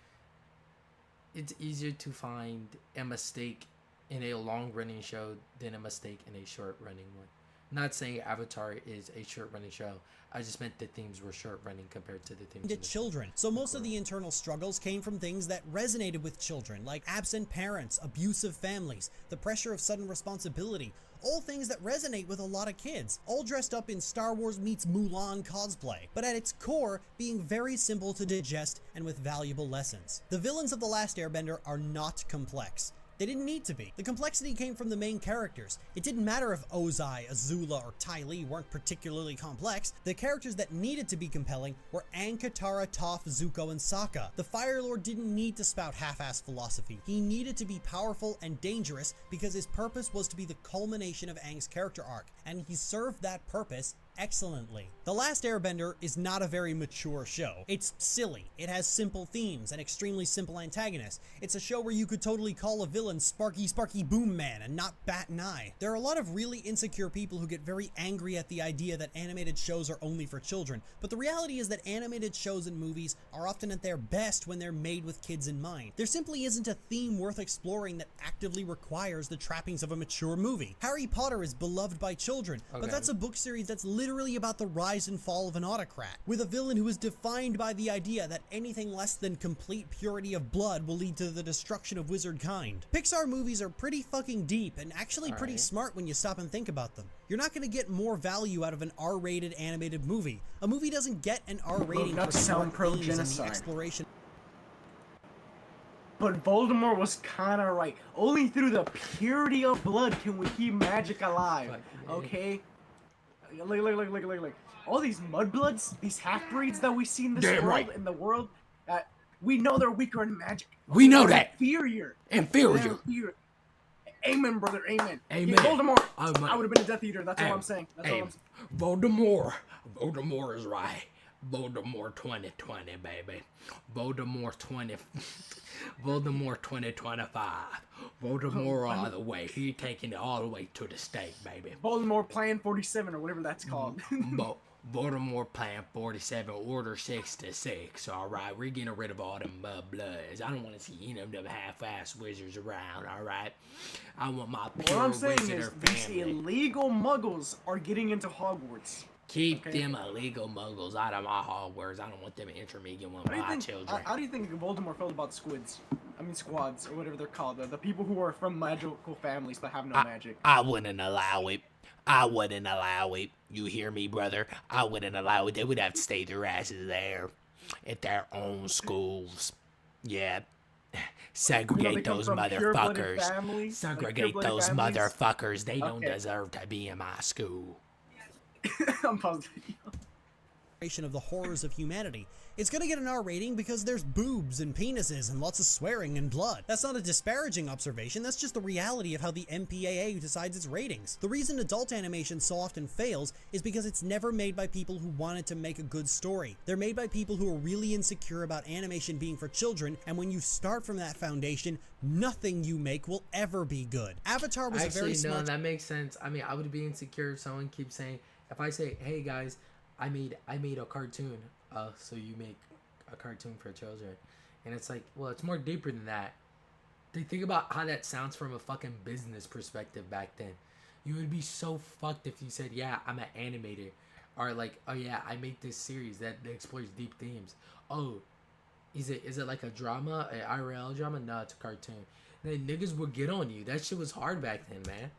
a mistake in a long running show than a mistake in a short running one. Not saying Avatar is a short-running show. I just meant the themes were short-running compared to the themes to children. So most of the internal struggles came from things that resonated with children, like absent parents, abusive families, the pressure of sudden responsibility, all things that resonate with a lot of kids, all dressed up in Star Wars meets Mulan cosplay, but at its core, being very simple to digest and with valuable lessons. The villains of The Last Airbender are not complex. They didn't need to be. The complexity came from the main characters. It didn't matter if Ozai, Azula, or Ty Lee weren't particularly complex. The characters that needed to be compelling were Aang, Katara, Toph, Zuko, and Sokka. The Fire Lord didn't need to spout half-assed philosophy. He needed to be powerful and dangerous because his purpose was to be the culmination of Aang's character arc, and he served that purpose excellently. The Last Airbender is not a very mature show. It's silly. It has simple themes and extremely simple antagonists. It's a show where you could totally call a villain Sparky Sparky Boom Man and not bat an eye. There are a lot of really insecure people who get very angry at the idea that animated shows are only for children, but the reality is that animated shows and movies are often at their best when they're made with kids in mind. There simply isn't a theme worth exploring that actively requires the trappings of a mature movie. Harry Potter is beloved by children, but that's a book series that's literally about the rise and fall of an autocrat, with a villain who is defined by the idea that anything less than complete purity of blood will lead to the destruction of wizard kind. Pixar movies are pretty fucking deep and actually pretty smart when you stop and think about them. You're not going to get more value out of an R-rated animated movie. A movie doesn't get an R rating for smart themes and the exploration. But Voldemort was kind of right. Only through the purity of blood can we keep magic alive. Okay? Look. All these mudbloods, these half-breeds that we see in this in the world, we know they're weaker in magic. We know that. Inferior. Amen, brother. Amen. Amen. Voldemort. I would have been a Death Eater. That's all I'm saying. Voldemort is right. Voldemort 2020, baby. Voldemort 2025. Voldemort all the way. He taking it all the way to the stake, baby. Voldemort Plan 47 or whatever that's called. Voldemort Plan 47, Order 66. All right, we're getting rid of all them bloods. I don't want to see them half-ass wizards around. All right, I want my pure what I'm saying wizard is family. These illegal muggles are getting into Hogwarts. Keep them illegal muggles out of my Hogwarts. I don't want them intermingling with my children. How do you think Voldemort felt about squids? I mean squads, or whatever they're called. The people who are from magical families but have no magic. I wouldn't allow it. I wouldn't allow it. You hear me, brother? I wouldn't allow it. They would have to stay their asses there at their own schools. Yeah. Segregate those motherfuckers. Segregate those motherfuckers. They don't deserve to be in my school. I'm positive. Of the horrors of humanity. It's gonna get an R rating because there's boobs and penises and lots of swearing and blood. That's not a disparaging observation, that's just the reality of how the MPAA decides its ratings. The reason adult animation so often fails is because it's never made by people who wanted to make a good story. They're made by people who are really insecure about animation being for children, and when you start from that foundation, nothing you make will ever be good. Avatar was a very smart... No, that makes sense. I mean, I would be insecure if someone keeps saying, if I say, hey guys, I made a cartoon. So you make a cartoon for children. And it's like, well, it's more deeper than that. Think about how that sounds from a fucking business perspective back then. You would be so fucked if you said, yeah, I'm an animator. Or like, oh yeah, I make this series that explores deep themes. Oh, is it like a drama, an IRL drama? No, it's a cartoon. And then niggas would get on you. That shit was hard back then, man.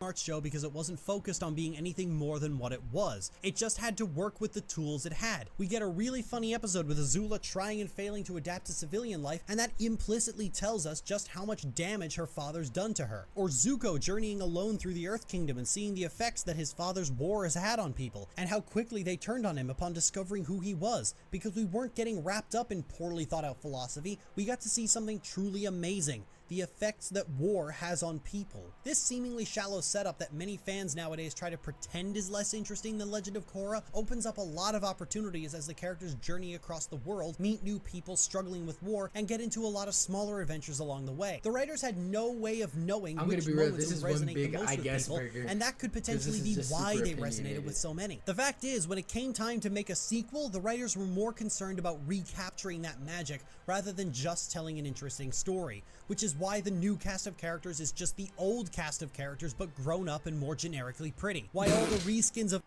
Smart show because it wasn't focused on being anything more than what it was. It just had to work with the tools it had. We get a really funny episode with Azula trying and failing to adapt to civilian life, and that implicitly tells us just how much damage her father's done to her. Or Zuko journeying alone through the Earth Kingdom and seeing the effects that his father's war has had on people, and how quickly they turned on him upon discovering who he was. Because we weren't getting wrapped up in poorly thought out philosophy, we got to see something truly amazing. The effects that war has on people. This seemingly shallow setup that many fans nowadays try to pretend is less interesting than Legend of Korra opens up a lot of opportunities as the characters journey across the world, meet new people struggling with war, and get into a lot of smaller adventures along the way. The writers had no way of knowing which moments would resonate the most with people, and that could potentially be why they resonated with so many. The fact is, when it came time to make a sequel, the writers were more concerned about recapturing that magic rather than just telling an interesting story, which is why the new cast of characters is just the old cast of characters but grown up and more generically pretty. Why all the reskins of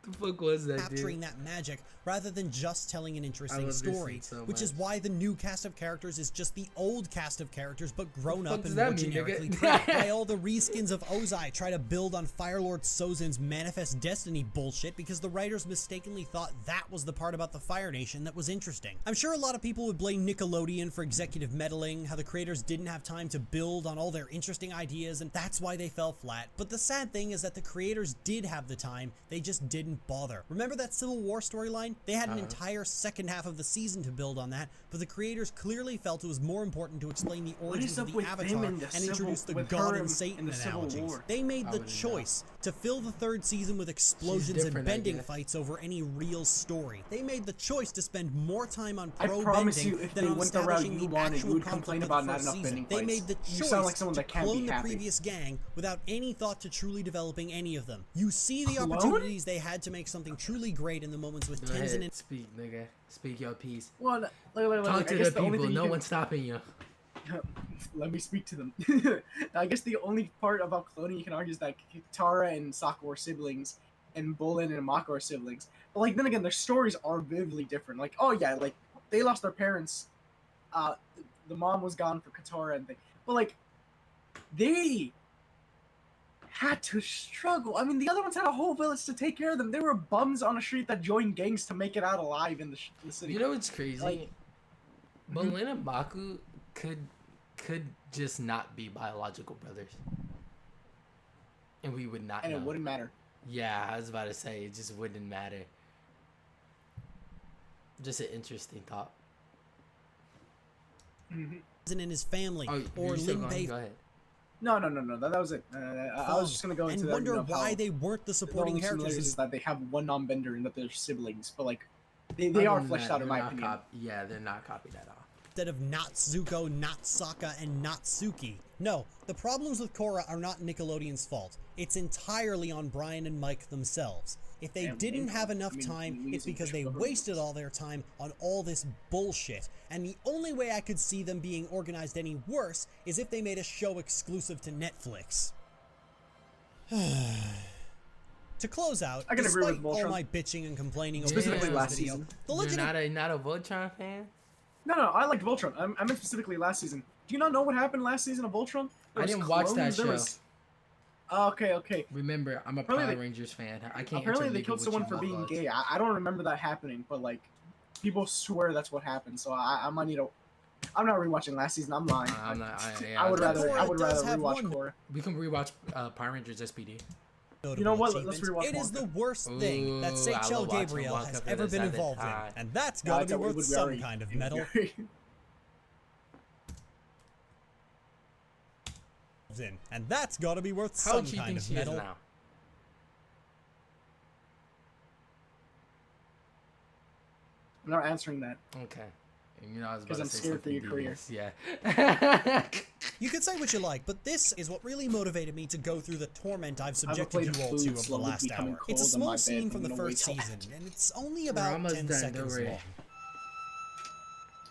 the fuck was that, capturing that magic rather than just telling an interesting story, which is why the new cast of characters is just the old cast of characters but grown up and more generically pretty. Why all the reskins of Ozai try to build on Firelord Sozin's Manifest Destiny bullshit because the writers mistakenly thought that was the part about the Fire Nation that was interesting. I'm sure a lot of people would blame Nickelodeon for executive meddling, how the creators didn't have time to build on all their interesting ideas and that's why they fell flat, but the sad thing is that the creators did have the time, they just didn't bother. Remember that Civil War storyline? They had an entire second half of the season to build on that, but the creators clearly felt it was more important to explain the origins of the Avatar and introduce the God and Satan analogies. They made the choice to fill the third season with explosions and bending fights over any real story. They made the choice to spend more time on pro-bending than on establishing the actual conflict of the first season. They made the choice to clone the previous gang without any thought to truly developing any of them. You see the opportunities they had to make something truly great in the moments with Tenzin and speak, nigga. Speak your piece. Well, talk to the people. No one's stopping you. Let me speak to them. I guess the only part about cloning you can argue is that Katara and Sokka were siblings, and Bolin and Mako are siblings. But like then again, their stories are vividly different. Like oh yeah, like they lost their parents. The mom was gone for Katara and things. But like they had to struggle. I mean, the other ones had a whole village to take care of them. They were bums on the street that joined gangs to make it out alive in the city. You know what's crazy? Like, Bolin and Baku could just not be biological brothers, and we would not. And know. It wouldn't matter. Yeah, I was about to say it just wouldn't matter. Just an interesting thought. And in his family, or Limbei. Go ahead. No. That was it. I was just gonna go into that. And wonder why they weren't the supporting characters. Is that they have one non-bender and that they're siblings, but like they are fleshed out in my opinion. Yeah, they're not copied at all. Instead of not Zuko, not Sokka, and not Suki. No, the problems with Korra are not Nickelodeon's fault. It's entirely on Brian and Mike themselves. If they didn't have enough time, it's because they wasted all their time on all this bullshit. And the only way I could see them being organized any worse is if they made a show exclusive to Netflix. To close out, despite all my bitching and complaining over specifically last season, you're not a Voltron fan? No, I liked Voltron. I meant specifically last season. Do you not know what happened last season of Voltron? I didn't watch that show. Okay. Remember, I'm a Power Rangers fan. I can't. Apparently, they killed someone for being gay. I don't remember that happening, but like, people swear that's what happened. So I might need to. I'm not rewatching last season. I'm lying. I would rather rewatch Korra. We can rewatch Power Rangers SPD. You know what? Let's rewatch. It is the worst thing that Seychelles Gabriel has ever been involved in, and that's got to be worth some kind of medal. And that's got to be worth some kind of medal. Now? I'm not answering that. Okay. You know, I was about to say scared for your career. Yeah. You can say what you like, but this is what really motivated me to go through the torment I've subjected you all to over the last hour. It's a small scene from the first season, and it's only about 10 seconds long.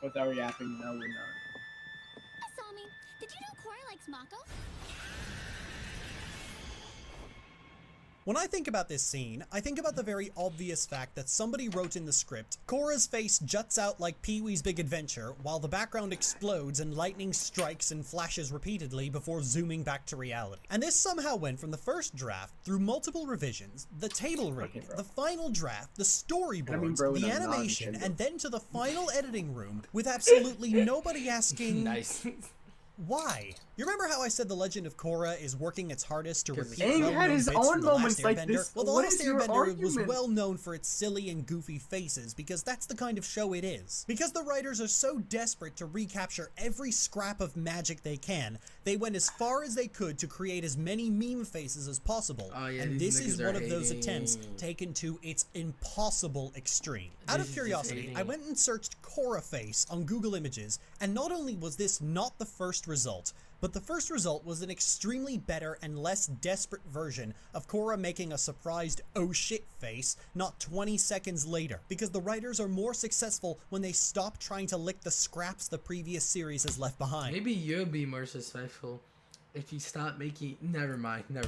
Without yapping, no, we're not. Asami, did you know Korra likes Mako? When I think about this scene, I think about the very obvious fact that somebody wrote in the script, Korra's face juts out like Pee-wee's Big Adventure, while the background explodes and lightning strikes and flashes repeatedly before zooming back to reality. And this somehow went from the first draft, through multiple revisions, the table read, the final draft, the storyboards, the animation, and then to the final editing room, with absolutely nobody asking... Nice. Why? You remember how I said The Legend of Korra is working its hardest to repeat Aang had his own moments like this. Well, The Last Airbender was well known for its silly and goofy faces, because that's the kind of show it is. Because the writers are so desperate to recapture every scrap of magic they can, they went as far as they could to create as many meme faces as possible. And this is one of those attempts taken to its impossible extreme. Out of curiosity, I went and searched Korra face on Google Images, and not only was this not the first result, But the first result was an extremely better and less desperate version of Korra making a surprised oh shit face not 20 seconds later, because the writers are more successful when they stop trying to lick the scraps the previous series has left behind. Maybe you'll be more successful if you stop making... Never mind. Some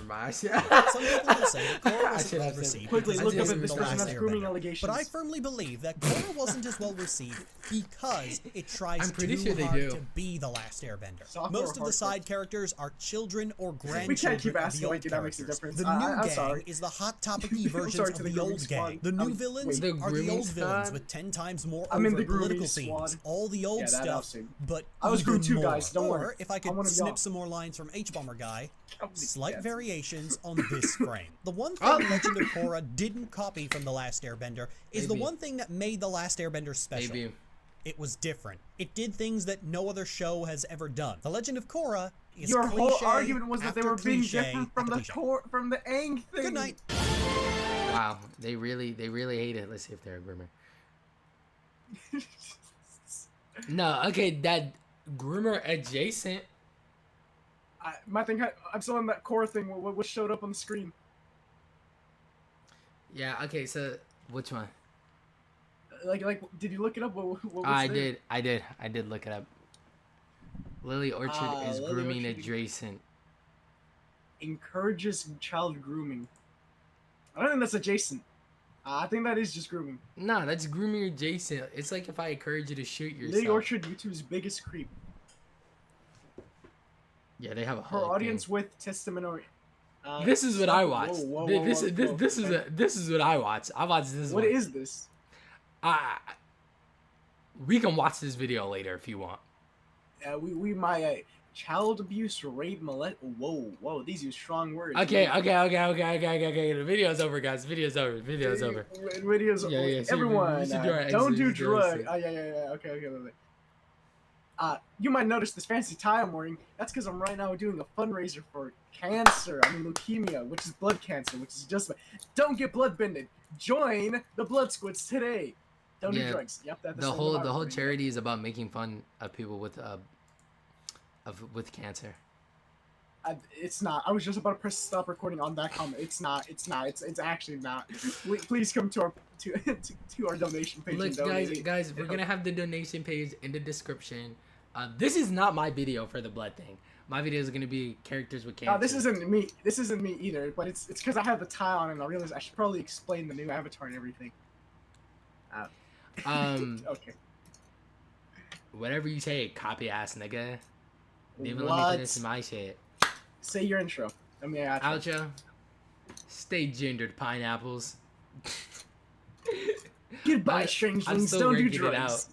people will say that Korra wasn't well received. Quickly look up if this the person last has grooming Airbender. allegations. But I firmly believe that Korra wasn't as well received because it tries pretty too sure they hard do. to be the last Airbender. Soft Most or of the hardcore? side characters are children or grandchildren We can't keep of asking the old like that makes a characters. difference. The new I'm gang sorry. is the hot topic-y versions sorry of to the the old grooming gang. squad. The new villains the are the grooming old villains squad? with 10 times more I'm in overt the grooming political themes. squad. All the old Yeah, that stuff, seen. but I was groomed even too, more. guys. Don't or worry. if I I'm could one of snip y'all. some more lines from H-Bomber Guy, slight Yes. variations on this frame. The one thing Legend of Korra didn't copy from The Last Airbender is the one thing that made The Last Airbender special. Maybe. It was different. It did things that no other show has ever done. The Legend of Korra is Your whole cliche argument was that they after were being cliche different from after the cliche. from the Aang thing. Good night. Wow, they really hate it. Let's see if they're a groomer. No, okay, that groomer adjacent. My thing, I'm still on that core thing. What showed up on the screen? Yeah, okay, so which one? Like, did you look it up? What was I there? did look it up. Lily Orchard is Lily grooming Orchard. adjacent. Encourages child grooming. I don't think that's adjacent. I think that is just grooming. No, that's grooming adjacent. It's like if I encourage you to shoot yourself. Lily Orchard, YouTube's biggest creep. Yeah, they have a Her whole audience thing. with testimony. This is what I watch. Whoa, This whoa. is what I watch. I watch this. What one. is this? We can watch this video later if you want. We might child abuse, rape, molest. Whoa! These use strong words. Okay. The video's over, guys. Video's over. Video's over. Videos. Yeah. So Everyone, you should do our don't exit, do you should do our drugs. exit. Yeah. Okay. You might notice this fancy tie I'm wearing. That's because I'm right now doing a fundraiser for cancer. I mean leukemia, which is blood cancer, which is just. Don't get blood bended. Join the Blood Squids today. Don't do drugs. Yep, that's the whole charity is about making fun of people with cancer. It's not. I was just about to press stop recording on that comment. It's not. It's actually not. Please come to our donation page. Look, and guys, we're gonna have the donation page in the description. This is not my video for the blood thing. My video is gonna be characters with cancer. This isn't me. This isn't me either. But it's because I have the tie on and I realized I should probably explain the new avatar and everything. Okay. Whatever you say, copy ass nigga. Even let me finish my shit. Say your intro. Let me outro. Stay gendered, pineapples. Goodbye, strangelings. Don't do drugs.